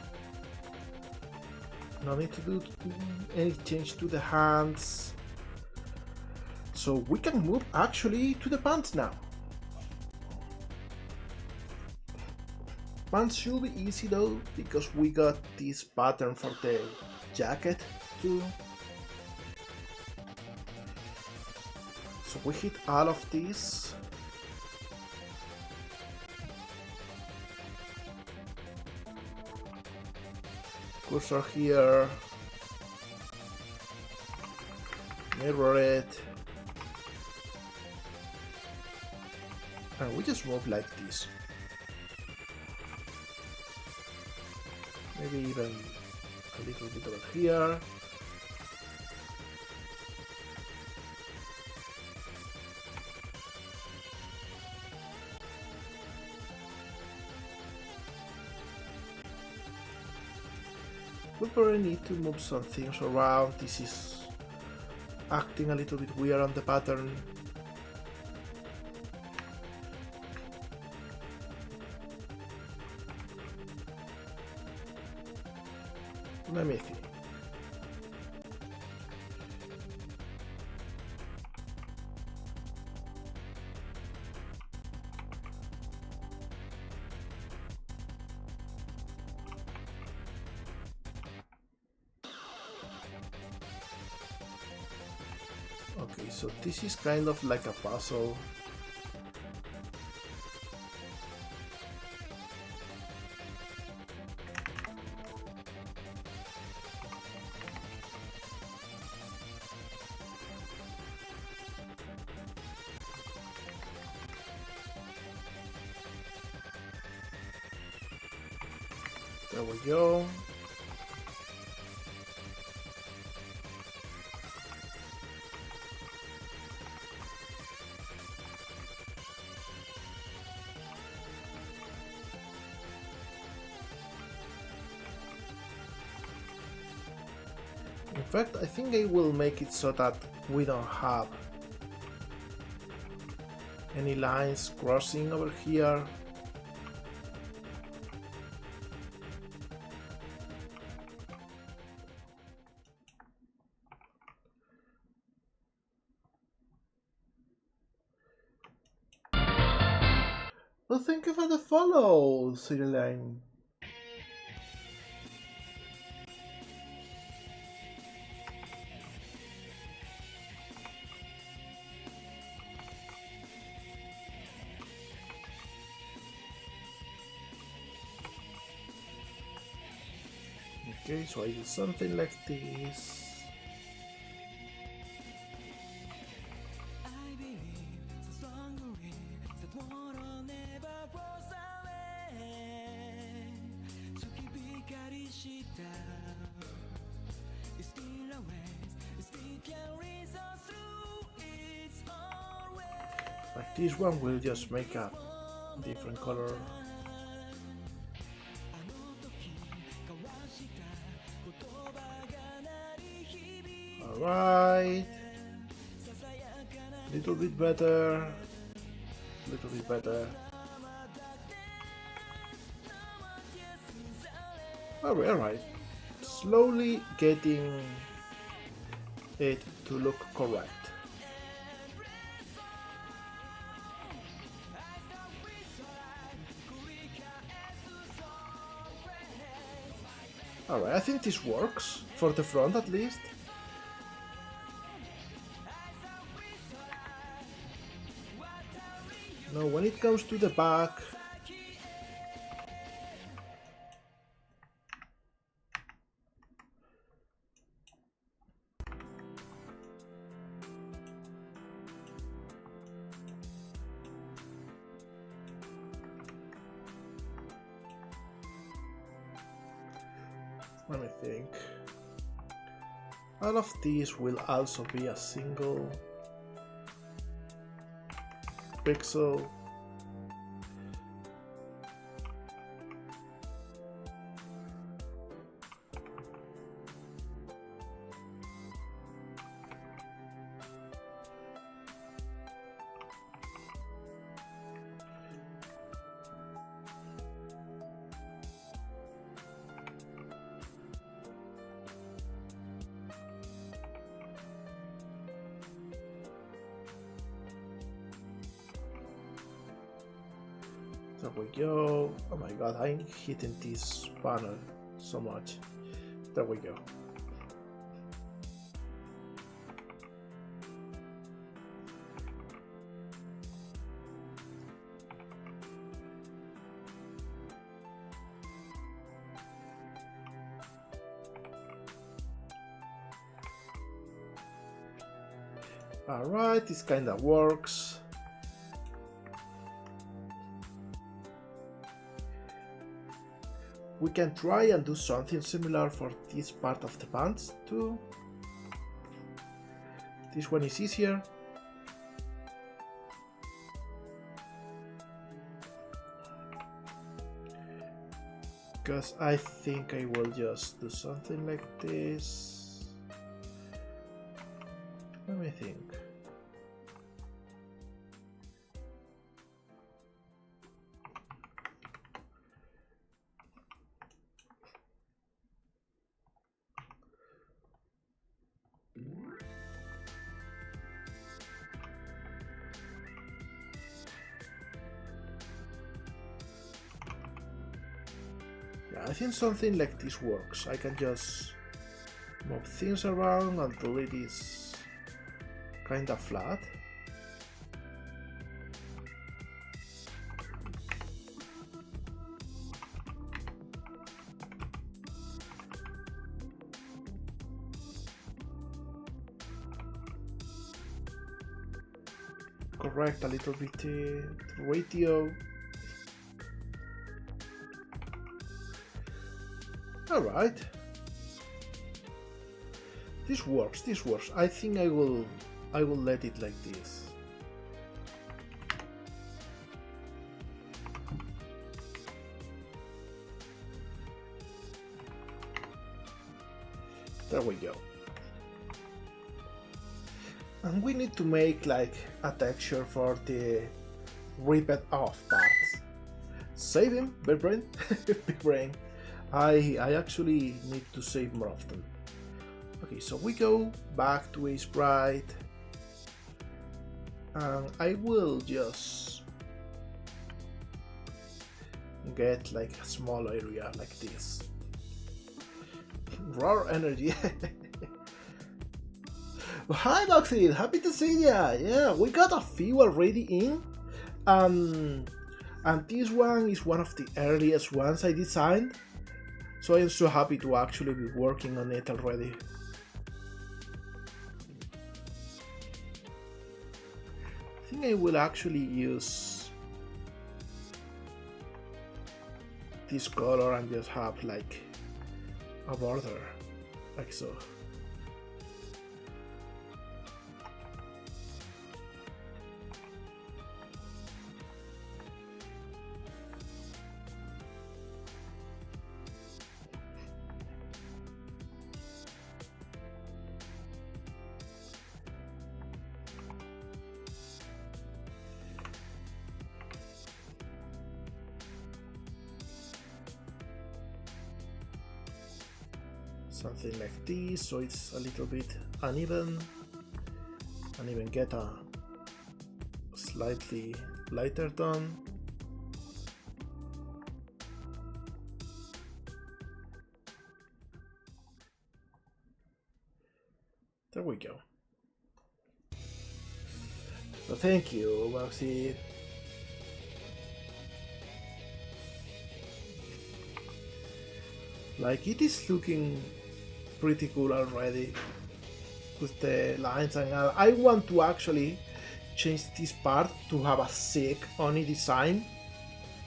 [SPEAKER 1] No need to do any change to the hands. So we can move actually to the pants now. Pants should be easy though, because we got this pattern for the jacket too. So we hit all of these. Cursor here. Mirror it. And we just move like this. Maybe even a little bit over here. We probably need to move some things around. This is acting a little bit weird on the pattern. Let me see. Okay, so this is kind of like a puzzle. There we go. In fact, I think I will make it so that we don't have any lines crossing over here. Well, thank you for the follow, Cyrilline. Okay, so I do something like this. Like this one will just make a different color. Alright. Little bit better. Little bit better. Alright. Slowly getting it to look correct. Alright, I think this works, for the front at least. Now when it comes to the back, let me think. All of these will also be a single pixel. There we go. Oh my god, I'm hitting this panel so much. There we go. Alright, this kinda works. We can try and do something similar for this part of the pants too. This one is easier. Because I think I will just do something like this. Let me think. I think something like this works. I can just move things around until it is kind of flat. Correct a little bit the ratio. Alright. This works, this works. I think I will let it like this. There we go. And we need to make like a texture for the ripped off parts. Save him, big brain. Big brain. I actually need to save more often. Okay, so we go back to a sprite, and I will just get like a small area like this. Raw energy. Hi Doxy, happy to see ya. Yeah, we got a few already in, and this one is one of the earliest ones I designed. So I am so happy to actually be working on it already. I think I will actually use this color and just have like a border, like so. Something like this, so it's a little bit uneven, and even get a slightly lighter tone. There we go. So thank you, Maxi. Like, it is looking pretty cool already with the lines and all. I want to actually change this part to have a sick Oni design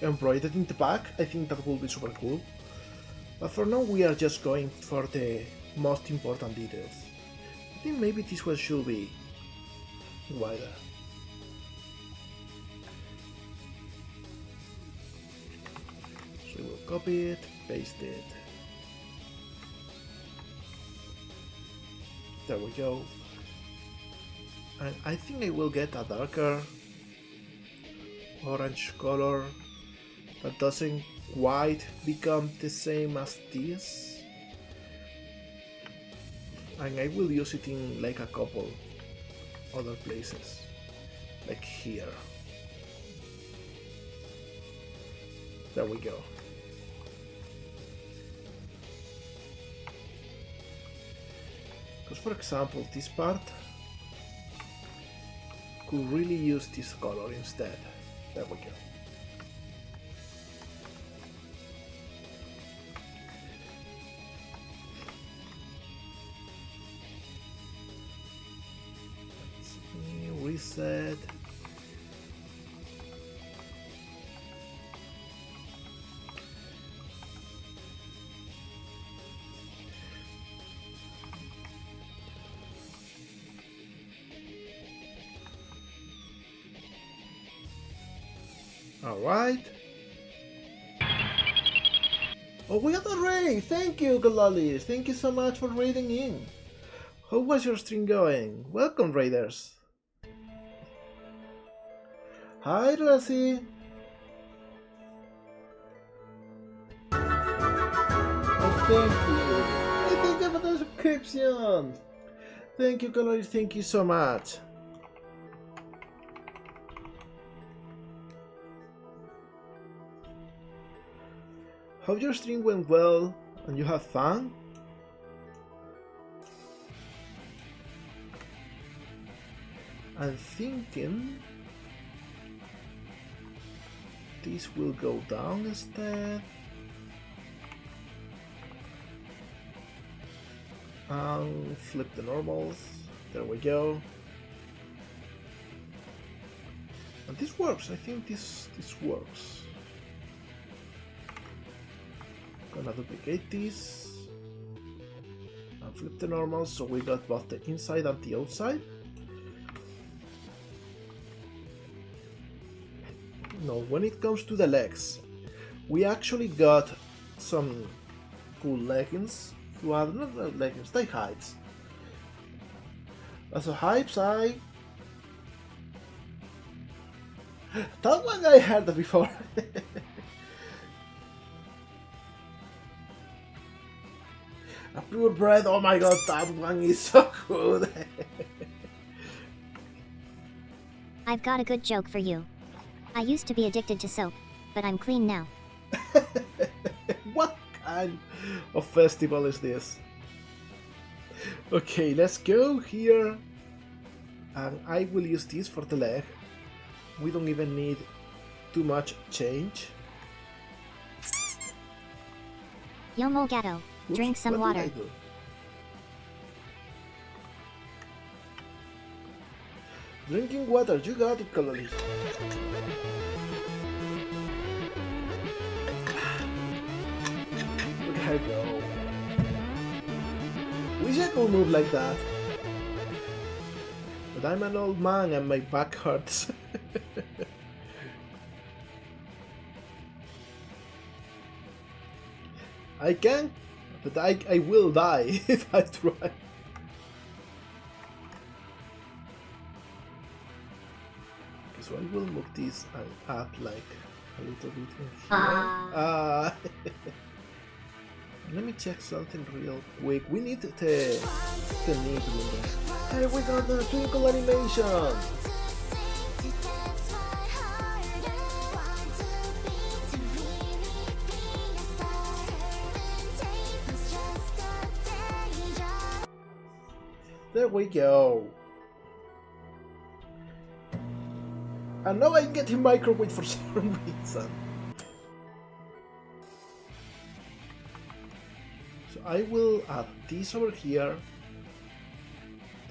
[SPEAKER 1] embroidered in the back. I think that will be super cool. But for now we are just going for the most important details. I think maybe this one should be wider. So we'll copy it, paste it. There we go. And I think I will get a darker orange color that doesn't quite become the same as this. And I will use it in like a couple other places, like here. There we go. Because for example, this part could really use this color instead. There we go. Reset. All right. Oh, we got a raid! Thank you, Galalis. Thank you so much for raiding in. How was your stream going? Welcome, raiders. Hi, Rossi. Oh, thank you. Hey, thank you for the subscription. Thank you, Galalis. Thank you so much. Hope your stream went well and you had fun. I'm thinking this will go down instead. And flip the normals. There we go. And this works. I think this works. Gonna duplicate this and flip the normals so we got both the inside and the outside. Now, when it comes to the legs, we actually got some cool leggings to add, not leggings, thigh heights. As a hypes, that one I heard before. A purebred, oh my god, that one is so good.
[SPEAKER 2] I've got a good joke for you. I used to be addicted to soap, but I'm clean now.
[SPEAKER 1] What kind of festival is this? Okay, let's go here. And I will use this for the leg. We don't even need too much change.
[SPEAKER 2] Yo molegato, drink some
[SPEAKER 1] What did
[SPEAKER 2] water.
[SPEAKER 1] I do? Drinking water, you got it, Colony. Look at her go. Wish I could move like that. But I'm an old man and my back hurts. I can, but I will die if I try. So I will move this and up like a little bit in here. Let me check something real quick. We need the technique in there. Hey, we got the Twinkle animation! There we go. And now I'm getting microwave for some reason. So I will add this over here.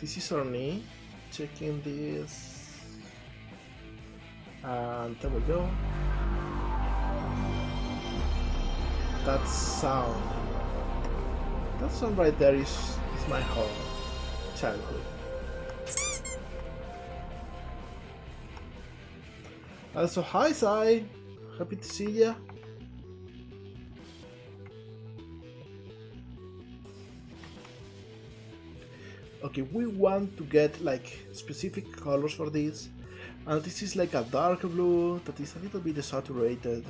[SPEAKER 1] This is our knee. Checking this. And there we go. That sound right there is my whole childhood. Also, hi Sai, happy to see ya. Okay, we want to get like specific colors for this, and this is like a dark blue that is a little bit saturated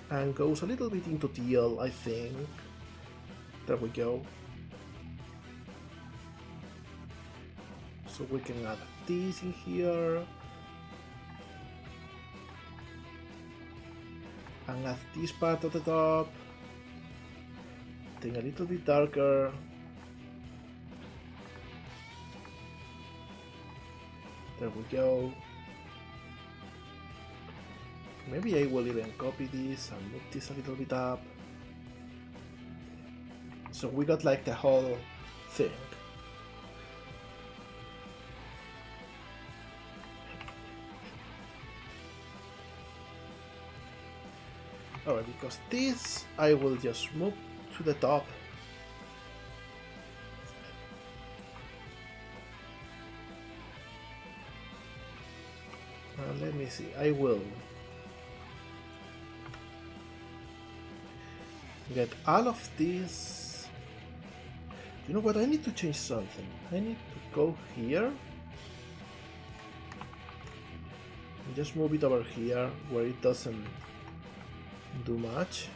[SPEAKER 1] and goes a little bit into teal, I think. There we go. So we can add this in here and add this part at the top, then a little bit darker. There we go. Maybe I will even copy this and move this a little bit up. So we got like the whole thing. Alright, because this I will just move to the top. Let me see, I will get all of this. You know what, I need to change something. I need to go here and just move it over here where it doesn't do much.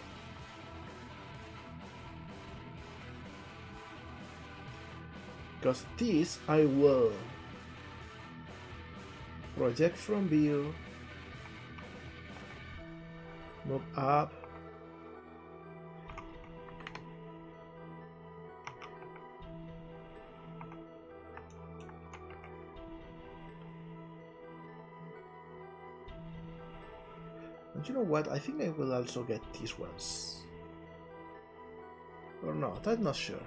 [SPEAKER 1] Because this I will project from view, move up, and you know what, I think I will also get these ones, or not, I'm not sure.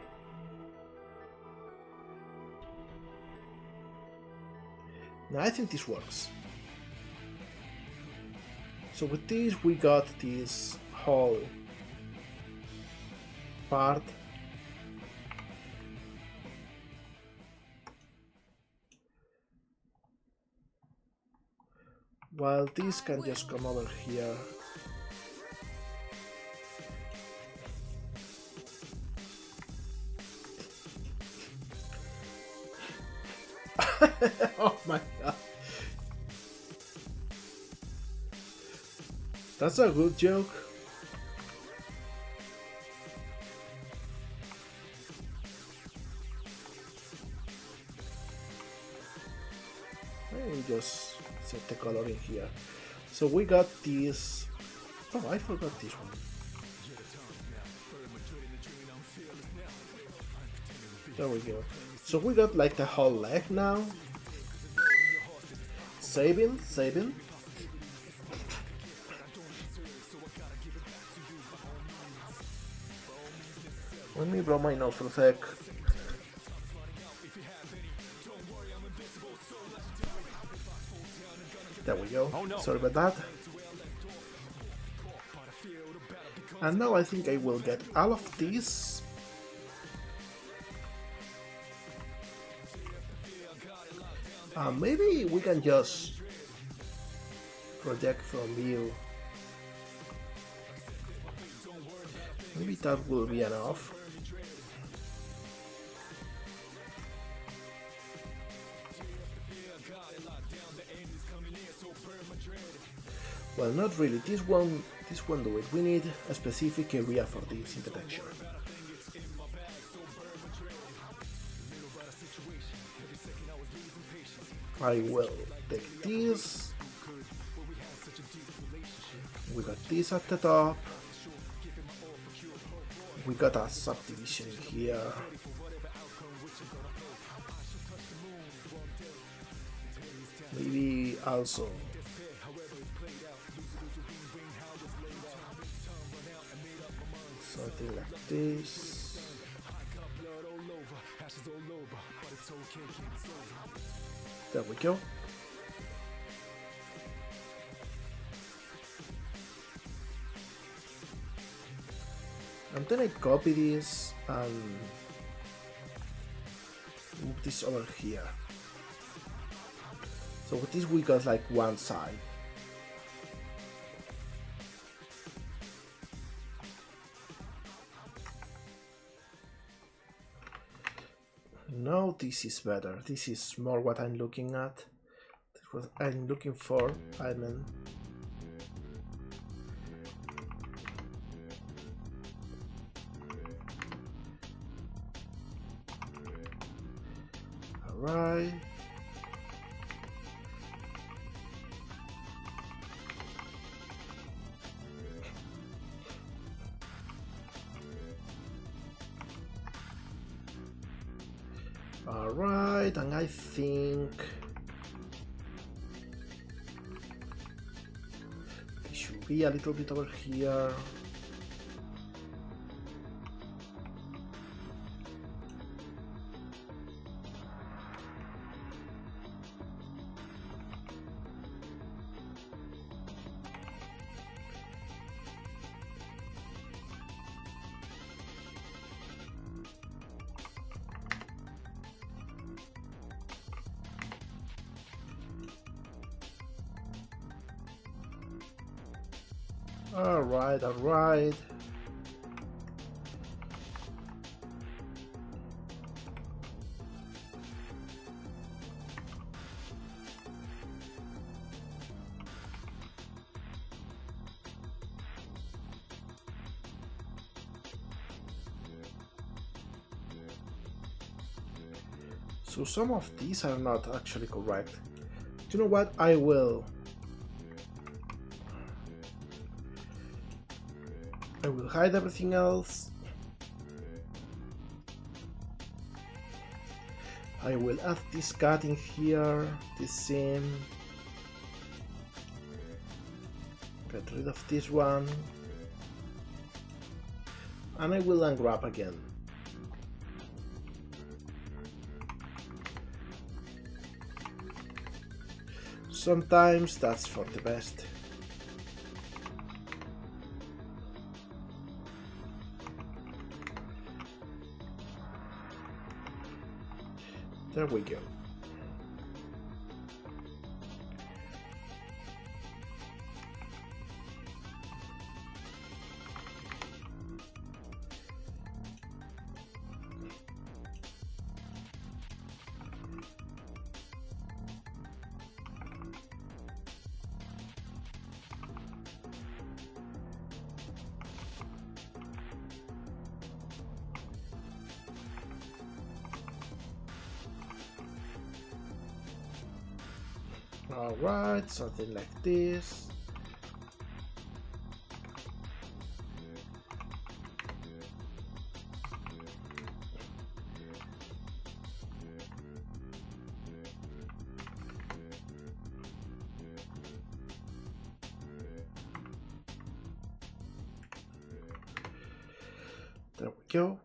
[SPEAKER 1] Now I think this works. So with this we got this whole part. While this can just come over here. Oh my god. That's a good joke. Let me just set the color in here. So we got this. Oh, I forgot this one. There we go. So we got like the whole leg now. Saving. Let me blow my nose for a sec. There we go. Sorry about that. And now I think I will get all of these. Maybe we can just project from view. Maybe that will be enough. Well, not really. This won't do it. We need a specific area for this in the texture. I will take this. We got this at the top. We got a subdivision here. Maybe also something like this. There we go. And then I copy this and move this over here. So with this we got like one side. Now this is better. This is more what I'm looking at. That's what I'm looking for. I mean, alright. Alright, and I think it should be a little bit over here. Alright. So some of these are not actually correct. Do you know what? I will hide everything else. I will add this cut in here, this seam. Get rid of this one. And I will unwrap again. Sometimes that's for the best. There we go. Alright, something like this. There we go.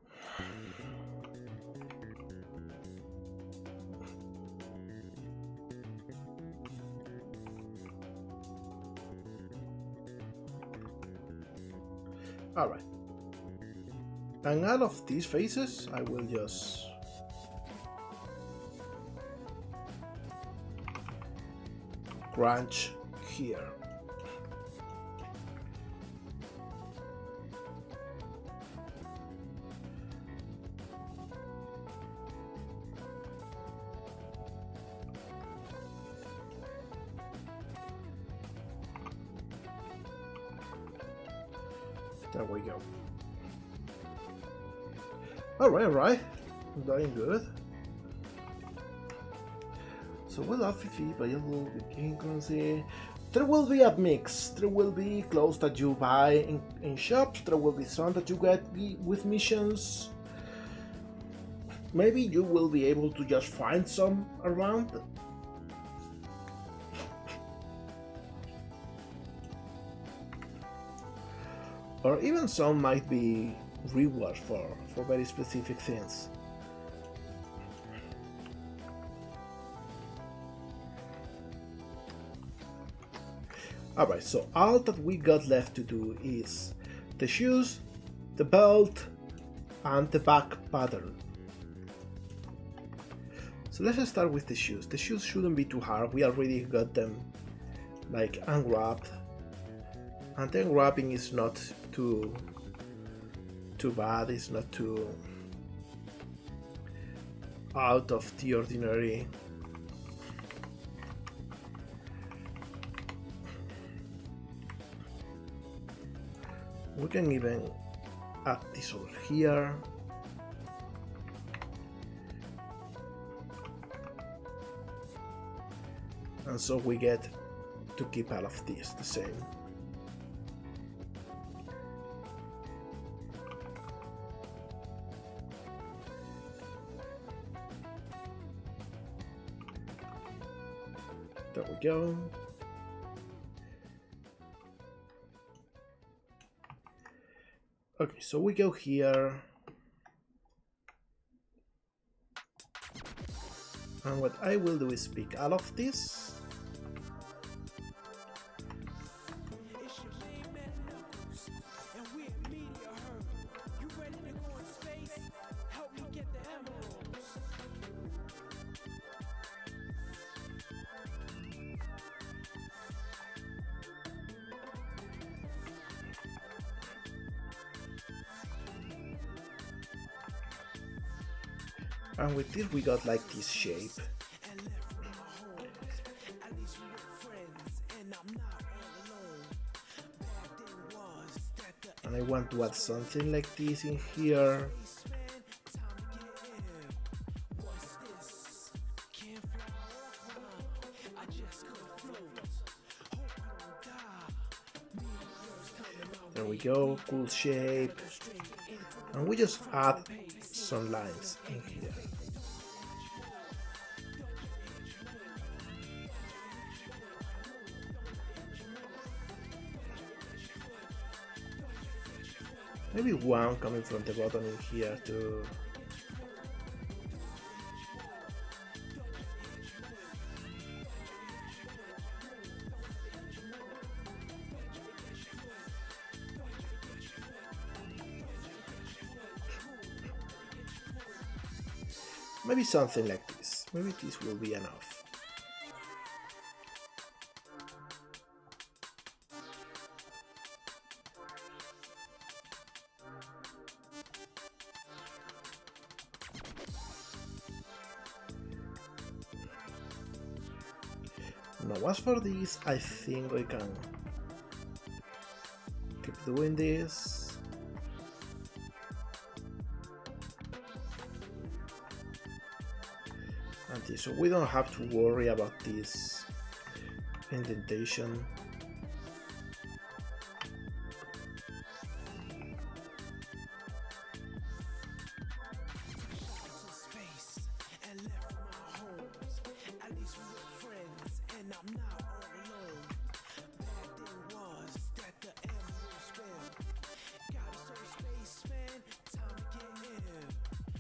[SPEAKER 1] Alright. And out of these faces, I will just crunch here. There we go. Alright. Doing good. So we'll have Fifi available with game currency. There will be a mix. There will be clothes that you buy in shops. There will be some that you get with missions. Maybe you will be able to just find some around. Or even some might be rewards for very specific things. Alright, so all that we got left to do is the shoes, the belt, and the back pattern. So let's start with the shoes. The shoes shouldn't be too hard. We already got them like unwrapped, and the unwrapping is not too bad. It's not too out of the ordinary. We can even add this over here. And so we get to keep all of this the same. There we go. Okay, so we go here. And what I will do is pick all of this. And with this we got like this shape. And I want to add something like this in here. There we go, cool shape. And we just add some lines in here. Maybe one coming from the bottom in here too. Maybe something like this. Maybe this will be enough. Now as for this, I think we can keep doing this. And this, so we don't have to worry about this indentation.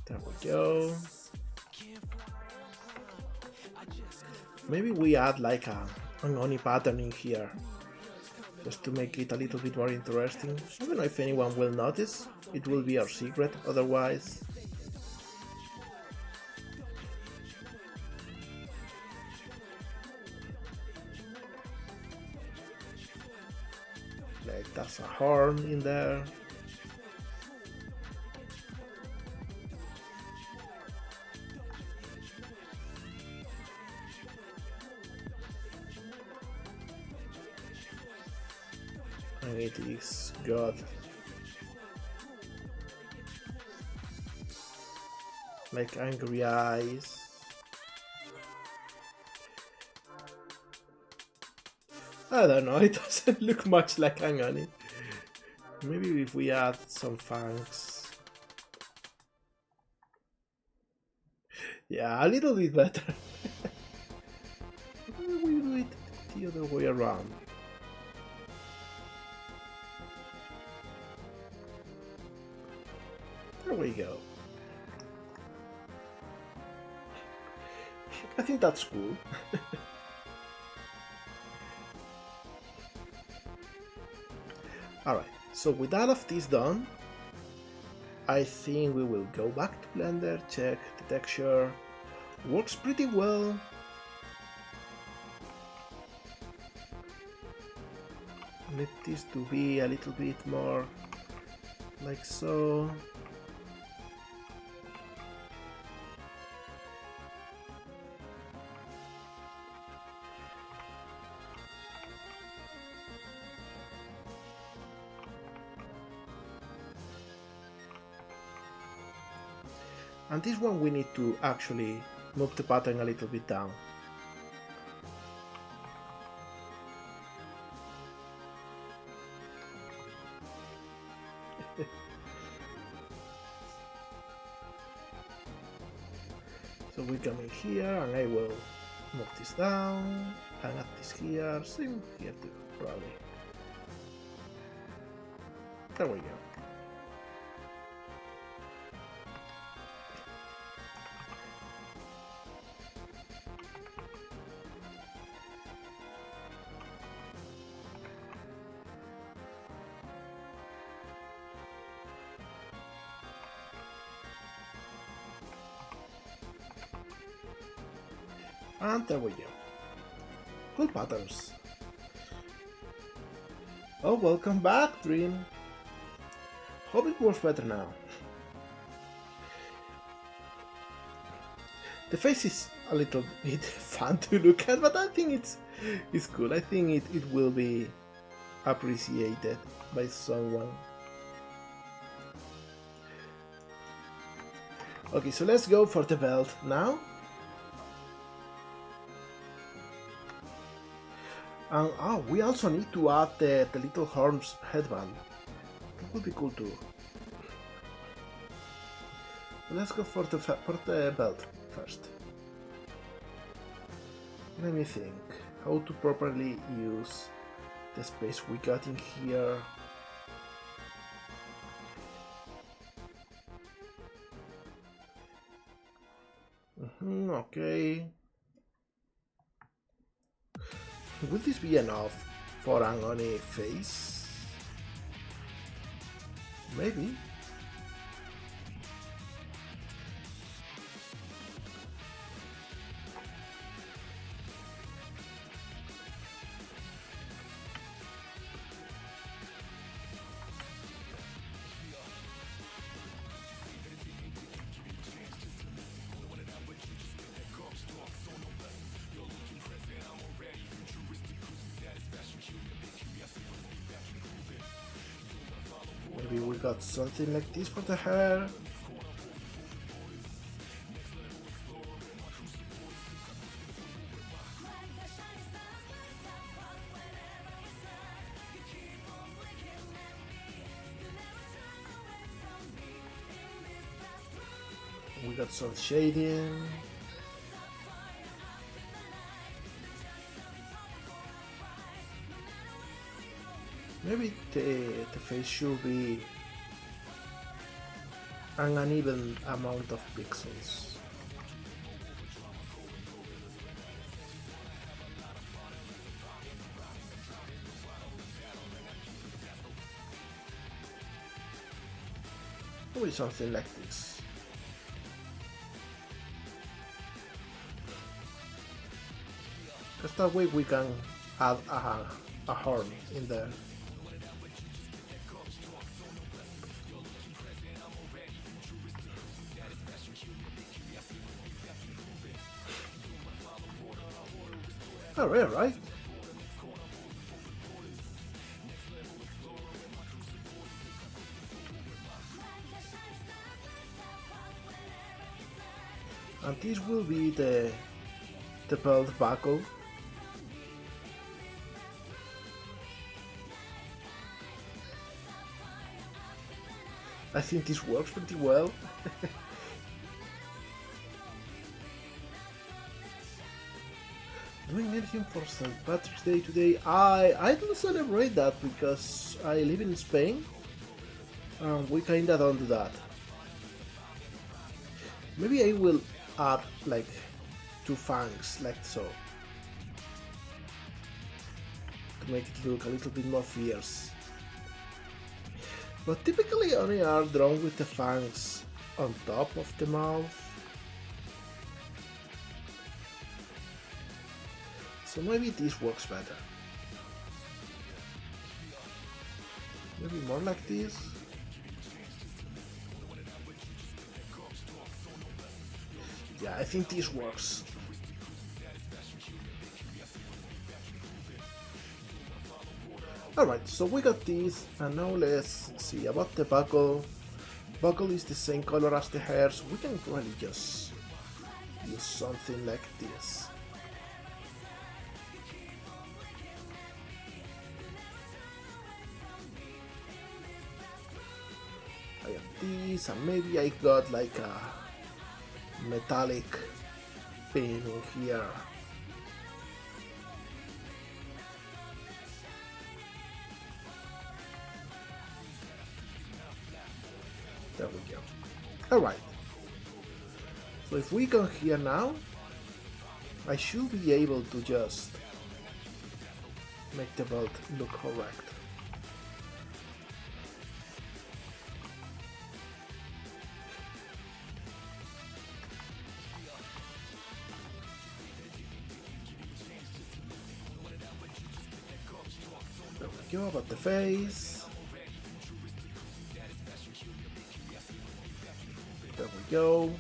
[SPEAKER 1] There we go. Maybe we add like an Oni pattern in here, just to make it a little bit more interesting. I don't know if anyone will notice, it will be our secret otherwise. Like that's a horn in there. And it is got Like angry eyes. I don't know, it doesn't look much like Angani. Maybe if we add some fangs. Yeah, a little bit better. Maybe we do it the other way around. There we go. I think that's cool. Alright, so with all of this done, I think we will go back to Blender, check the texture. Works pretty well. Need this to be a little bit more like so. And this one we need to actually move the pattern a little bit down. So we come in here and I will move this down and add this here, same here too, probably. There we go. And there we go. Cool patterns. Oh, welcome back, Dream. Hope it works better now. The face is a little bit fun to look at, but I think it's cool. I think it will be appreciated by someone. Okay, so let's go for the belt now. And we also need to add the little horns headband. That would be cool too. Let's go for the belt first. Let me think how to properly use the space we got in here. Okay. Will this be enough for an Oni face? Maybe. Maybe we got something like this for the hair. We got some shading. Maybe the face should be an uneven amount of pixels. Maybe something like this. Because that way we can add a horn in there. Oh, rare, right? And this will be the belt buckle. I think this works pretty well. Doing anything for St. Patrick's Day today? I don't celebrate that because I live in Spain and we kinda don't do that. Maybe I will add like 2 fangs, like so, to make it look a little bit more fierce. But typically only are drawn with the fangs on top of the mouth. So maybe this works better. Maybe more like this. Yeah, I think this works. Alright, so we got this, and now let's see about the buckle. Buckle is the same color as the hair, so we can really just use something like this. I got this, and maybe I got like a metallic pin in here. There we go. Alright. So if we go here now, I should be able to just make the belt look correct. There we go, about the face. There we go.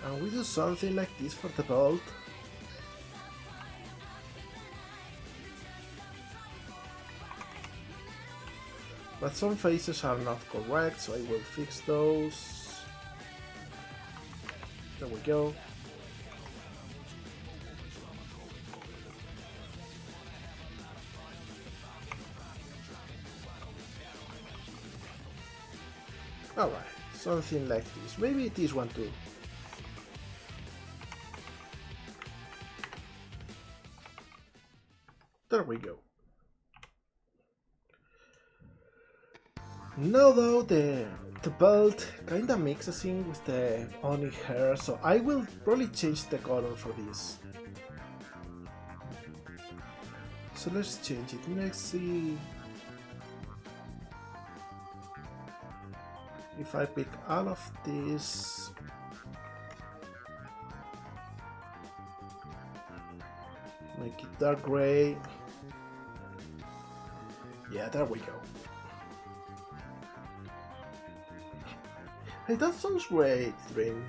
[SPEAKER 1] And we do something like this for the belt. But some faces are not correct, so I will fix those. There we go. Alright, something like this. Maybe this one too. There we go. Now though the belt kinda mixes in with the Oni hair, so I will probably change the color for this. So let's change it. Let's see if I pick all of this. Make it dark gray. Yeah, there we go. Hey, that sounds great, Dream.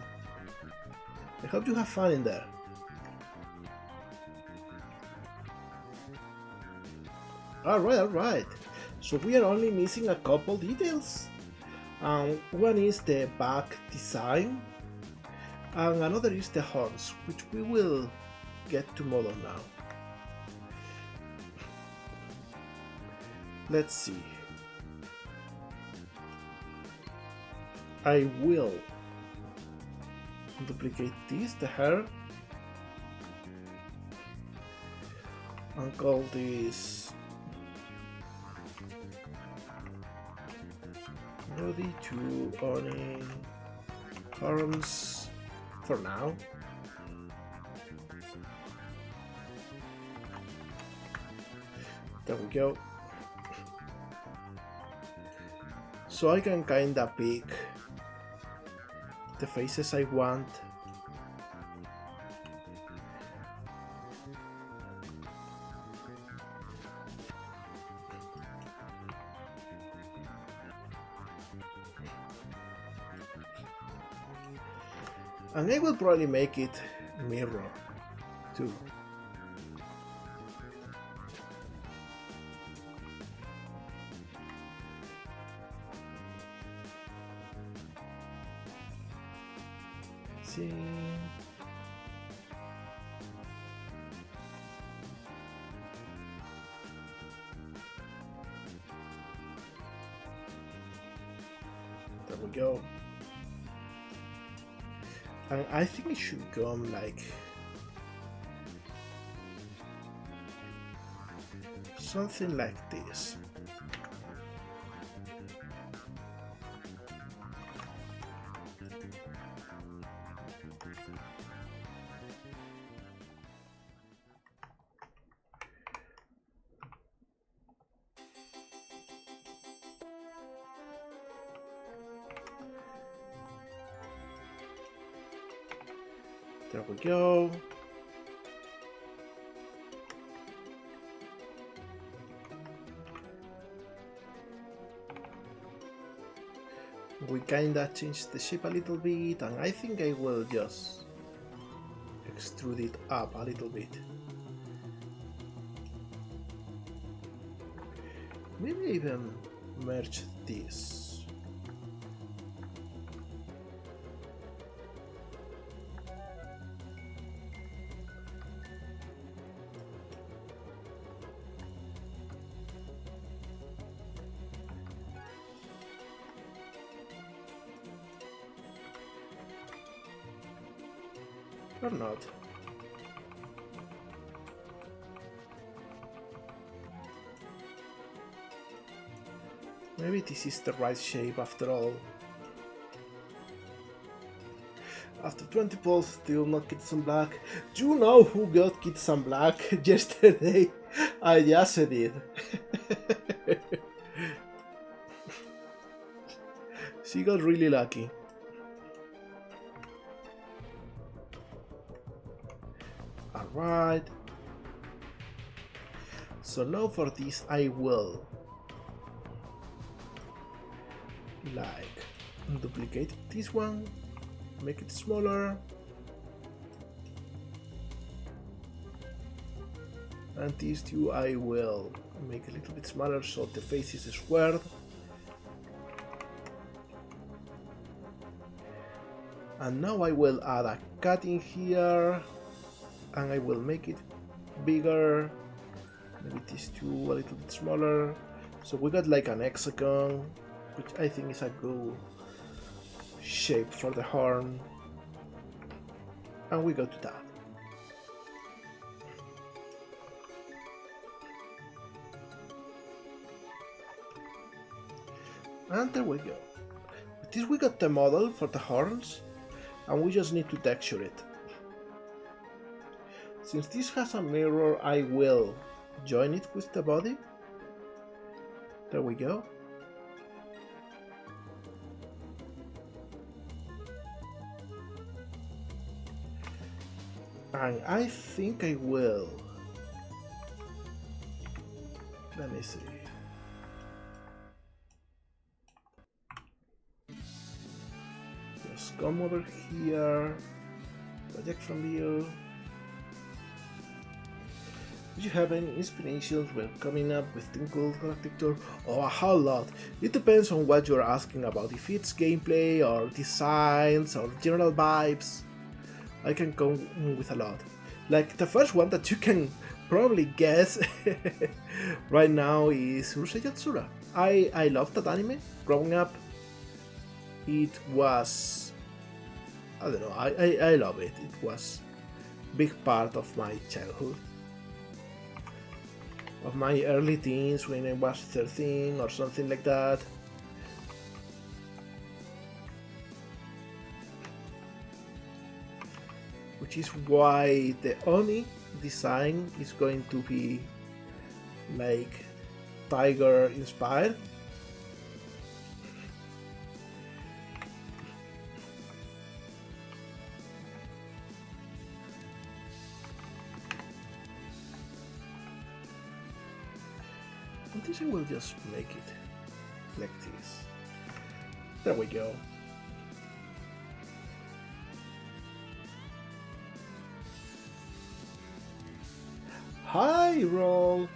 [SPEAKER 1] I hope you have fun in there. Alright. So we are only missing a couple details. One is the back design, and another is the horns, which we will get to model now. Let's see. I will duplicate this, the hair, and call this ready to Oni arms for now. There we go. So I can kinda pick the faces I want. And I will probably make it mirror too. See. There we go. And I think it should come like something like this. There we go. We kinda changed the shape a little bit, and I think I will just extrude it up a little bit. Maybe even merge this. Or not. Maybe this is the right shape after all. After 20 polls, still not Kids on Black. You know who got Kids on Black yesterday? I just did. She got really lucky. Alright. So now for this I will like duplicate this one, make it smaller, and these two I will make a little bit smaller so the face is squared. And now I will add a cut in here, and I will make it bigger, maybe these two a little bit smaller. So we got like an hexagon, which I think is a good shape for the horn, and we go to that. And there we go. With this we got the model for the horns, and we just need to texture it. Since this has a mirror, I will join it with the body. There we go. And I think I will. Let me see. Just come over here. Project from view. Did you have any inspirations when coming up with Twinkle, Galactic? Oh, a whole lot. It depends on what you're asking about, if it's gameplay or designs or general vibes. I can come with a lot. Like the first one that you can probably guess right now is Urusei Yatsura. I loved that anime growing up. It was, I don't know, I love it. It was a big part of my childhood. Of my early teens when I was 13 or something like that. Which is why the Oni design is going to be like tiger inspired. I will just make it like this. There we go. Hi, roll.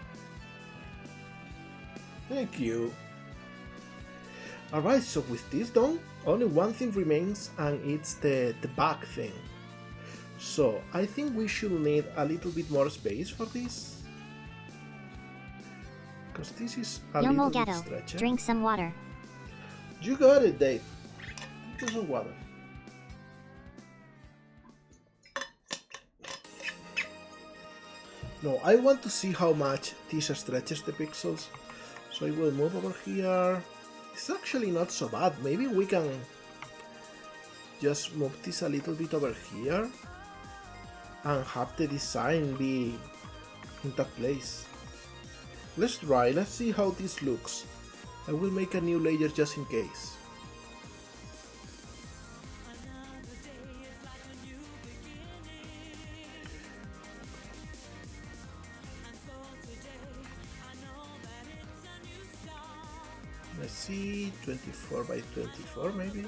[SPEAKER 1] Thank you. Alright, so with this done, only one thing remains, and it's the back thing. So I think we should need a little bit more space for this. Because this is a
[SPEAKER 2] Yo
[SPEAKER 1] little bit
[SPEAKER 2] molegato,
[SPEAKER 1] stretchy.
[SPEAKER 2] drink some water.
[SPEAKER 1] You got it, Dave. Drink some water. No, I want to see how much this stretches the pixels. So I will move over here. It's actually not so bad. Maybe we can just move this a little bit over here and have the design be in that place. Let's try, let's see how this looks. I will make a new layer just in case. Let's see, 24 by 24 maybe?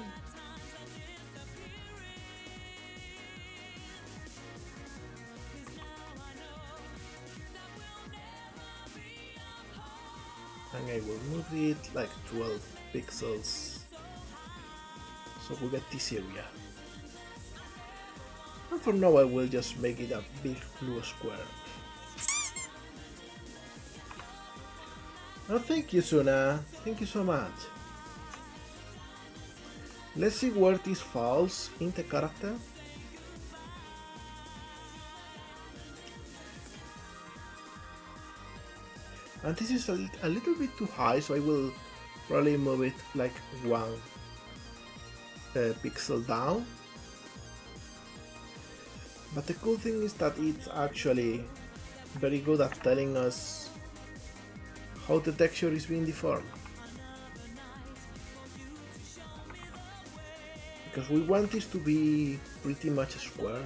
[SPEAKER 1] And I will move it like 12 pixels. So we get this area. And for now I will just make it a big blue square. Oh, thank you, Suna. Thank you so much. Let's see where this falls in the character. And this is a little bit too high, so I will probably move it like one pixel down. But the cool thing is that it's actually very good at telling us how the texture is being deformed. Because we want this to be pretty much square.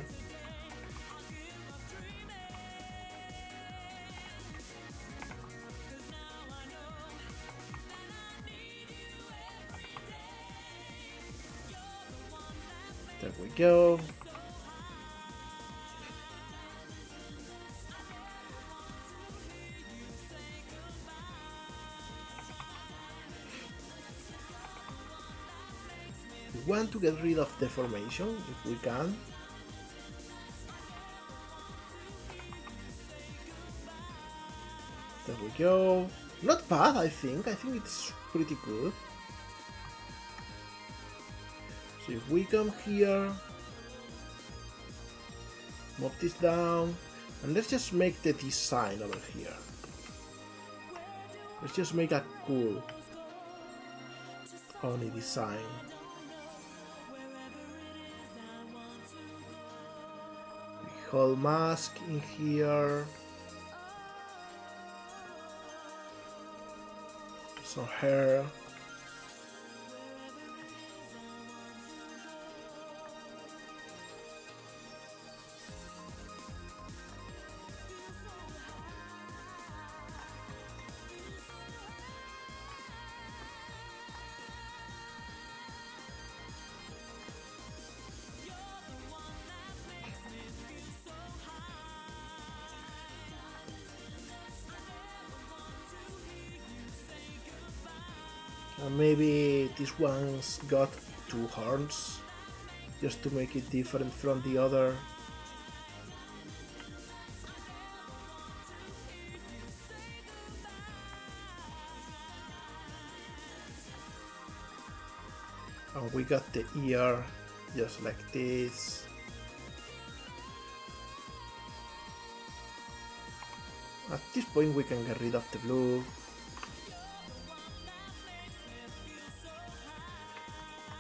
[SPEAKER 1] There we go. We want to get rid of deformation if we can. There we go. Not bad, I think. I think it's pretty good. So if we come here, move this down, and let's just make the design over here. Let's just make a cool Oni design. The whole mask in here. Some hair. And maybe this one's got two horns, just to make it different from the other. And we got the ear, just like this. At this point we can get rid of the blue.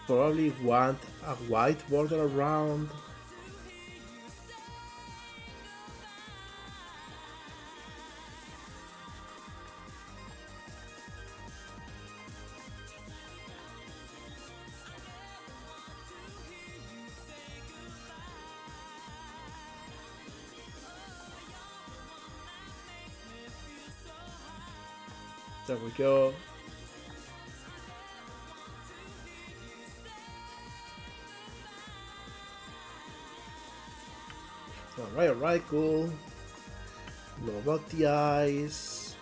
[SPEAKER 1] Probably want a white border around. There we go. Alright, cool. Know about the eyes.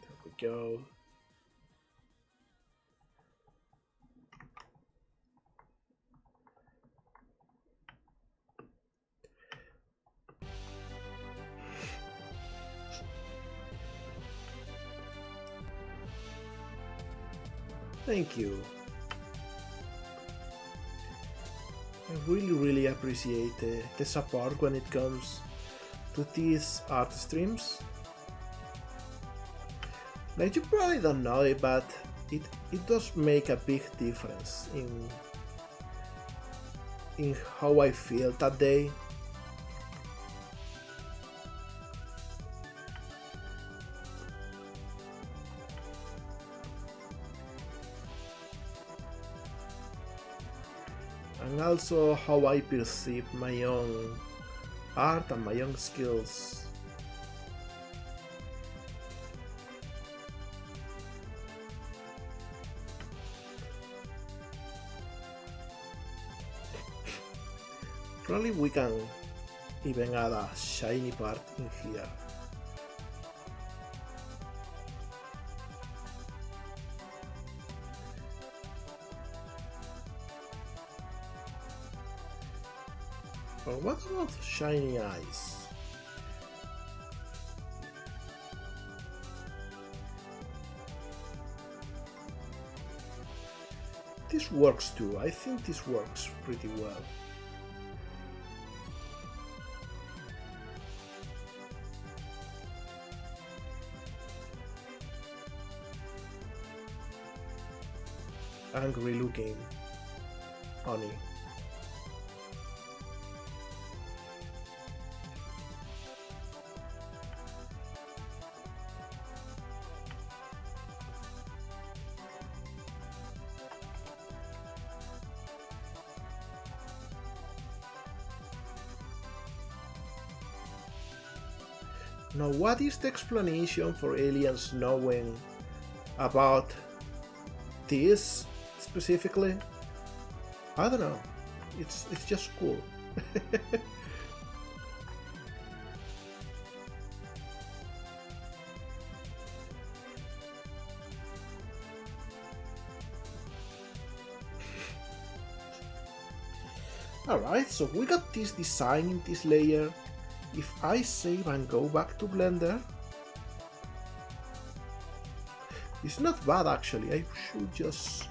[SPEAKER 1] There we go. Thank you. I really appreciate the support when it comes to these art streams. Like, you probably don't know it, but it does make a big difference in how I feel that day. And also how I perceive my own art and my own skills. Probably we can even add a shiny part in here. But what about shiny eyes? This works too. I think this works pretty well. Angry looking Oni. Now, what is the explanation for aliens knowing about this specifically? I don't know. It's just cool. Alright, so we got this design in this layer. If I save and go back to Blender, it's not bad actually. I should just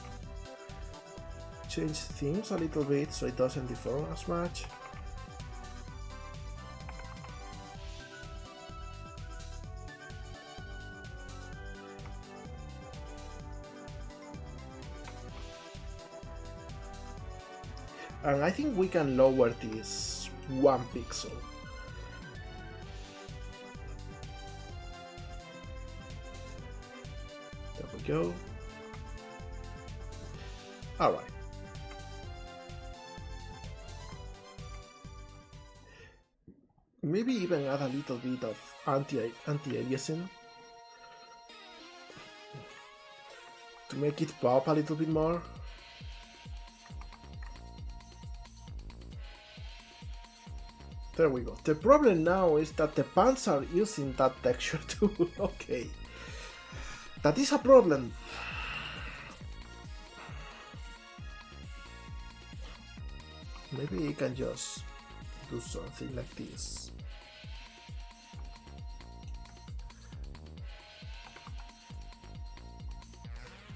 [SPEAKER 1] change things a little bit so it doesn't deform as much. And I think we can lower this 1 pixel. There we go. Alright. Maybe even add a little bit of anti-aliasing to make it pop a little bit more. There we go. The problem now is that the pants are using that texture too. Okay. That is a problem. Maybe you can just do something like this.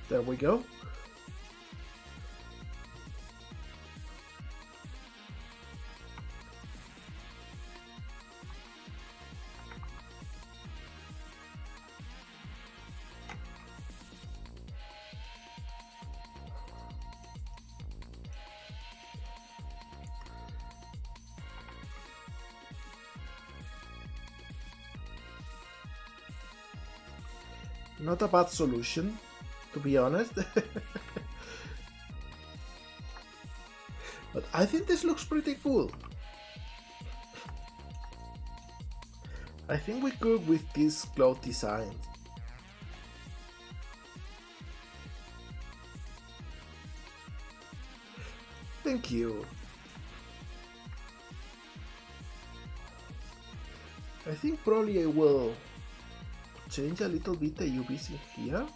[SPEAKER 1] There we go. Not a bad solution, to be honest. But I think this looks pretty cool. I think we could with this cloth design. Thank you. I think probably I will change a little bit the UVs in here.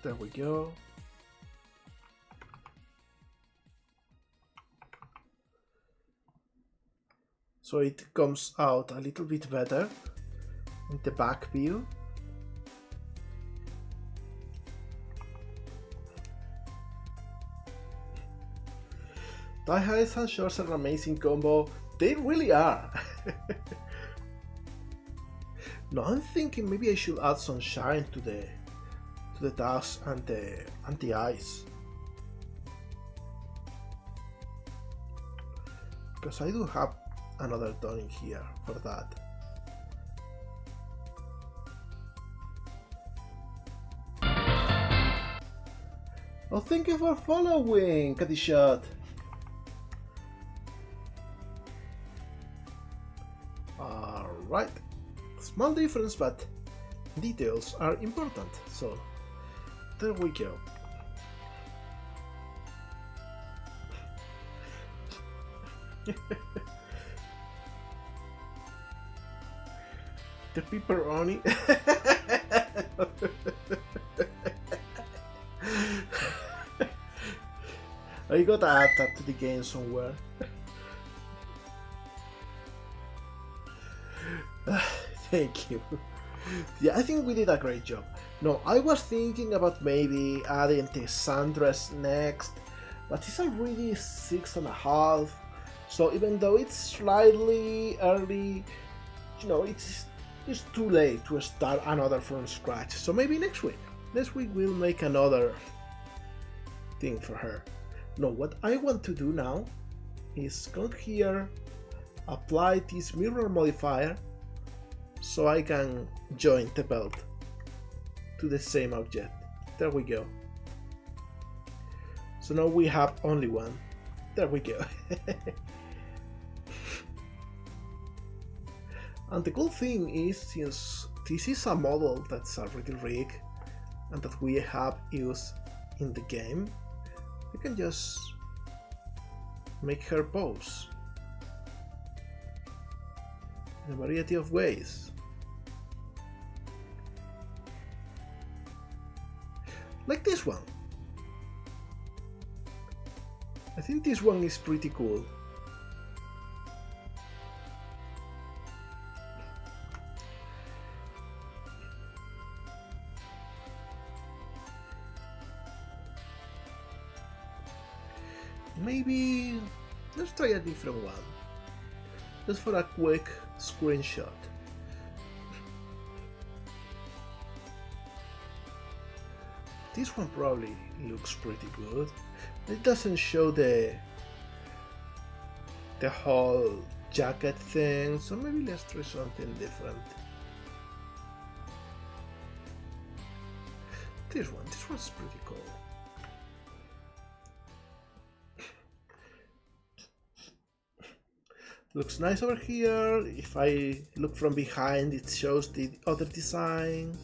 [SPEAKER 1] There we go. So it comes out a little bit better in the back view. Tie highs and shorts are an amazing combo. They really are. No, I'm thinking maybe I should add some shine to the dust and the eyes. Because I do have another tone in here for that. Oh, thank you for following, Catty Shot. Alright, small difference, but details are important, so there we go. The pepperoni. I gotta add that to the game somewhere. Thank you. Yeah, I think we did a great job. No, I was thinking about maybe adding the sundress next, but it's already 6:30. So even though it's slightly early, you know, it's too late to start another from scratch. So maybe next week we'll make another thing for her. No, what I want to do now is come here, apply this mirror modifier, so I can join the belt to the same object. There we go. So now we have only one. There we go. And the cool thing is, since this is a model that's already rigged and that we have used in the game, we can just make her pose in a variety of ways. Like this one. I think this one is pretty cool. Maybe let's try a different one, just for a quick screenshot. This one probably looks pretty good. It doesn't show the whole jacket thing, so maybe let's try something different. This one's pretty cool. Looks nice over here. If I look from behind, it shows the other design.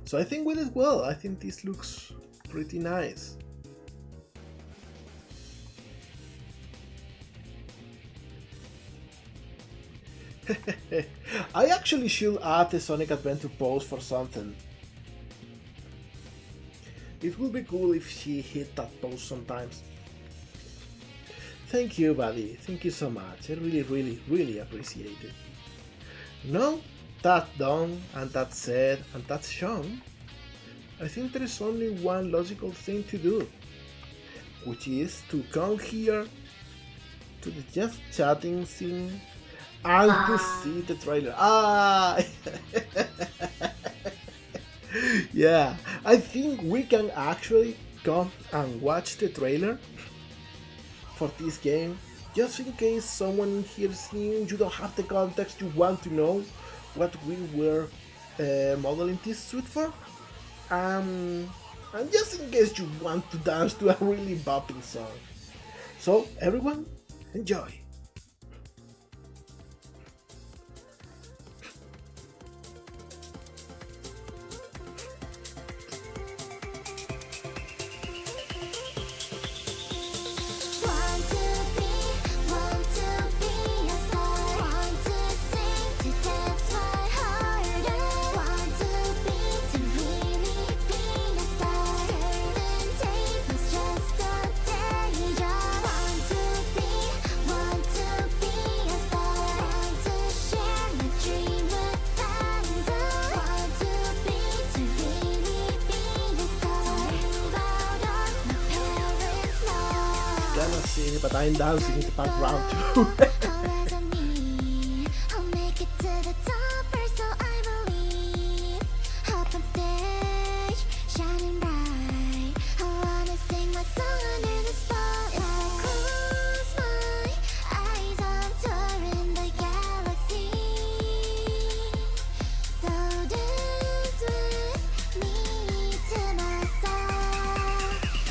[SPEAKER 1] So I think we did well. I think this looks pretty nice. I actually should add the Sonic Adventure pose for something. It would be cool if she hit that pose sometimes. Thank you, buddy. Thank you so much. I really appreciate it. Now that done, and that said, and that's shown, I think there is only one logical thing to do, which is to come here to the just chatting scene and to see the trailer. Yeah, I think we can actually come and watch the trailer for this game, just in case someone in here is new, you don't have the context, you want to know what we were modeling this suit for, and just in case you want to dance to a really bopping song. So everyone, enjoy! Cannot see, but I'm dancing in the background too.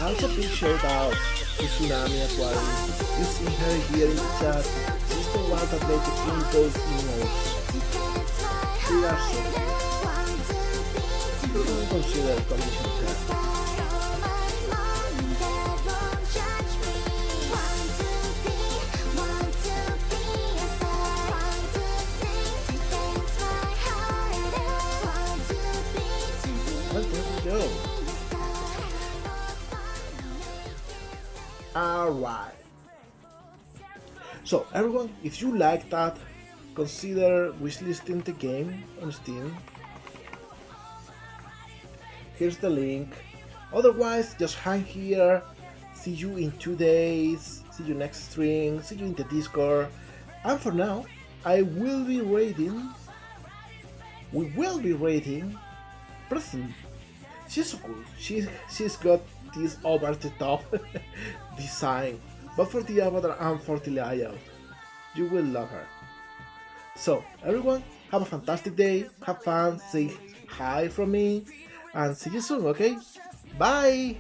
[SPEAKER 1] Also, big shout out to Tsunami Aquarium. You see her here in the chat. She's the one that made the Twinkle emails. She are so good. You can consider commission her. Well, there we go. Alright. So everyone, if you like that, consider wishlisting the game on Steam. Here's the link. Otherwise, just hang here. See you in 2 days. See you next stream. See you in the Discord. And for now, we will be rating Present. She's so cool. She's got this over the top design, but for the avatar and for the layout, you will love her. So everyone, have a fantastic day, have fun, say hi from me, and see you soon, okay? Bye!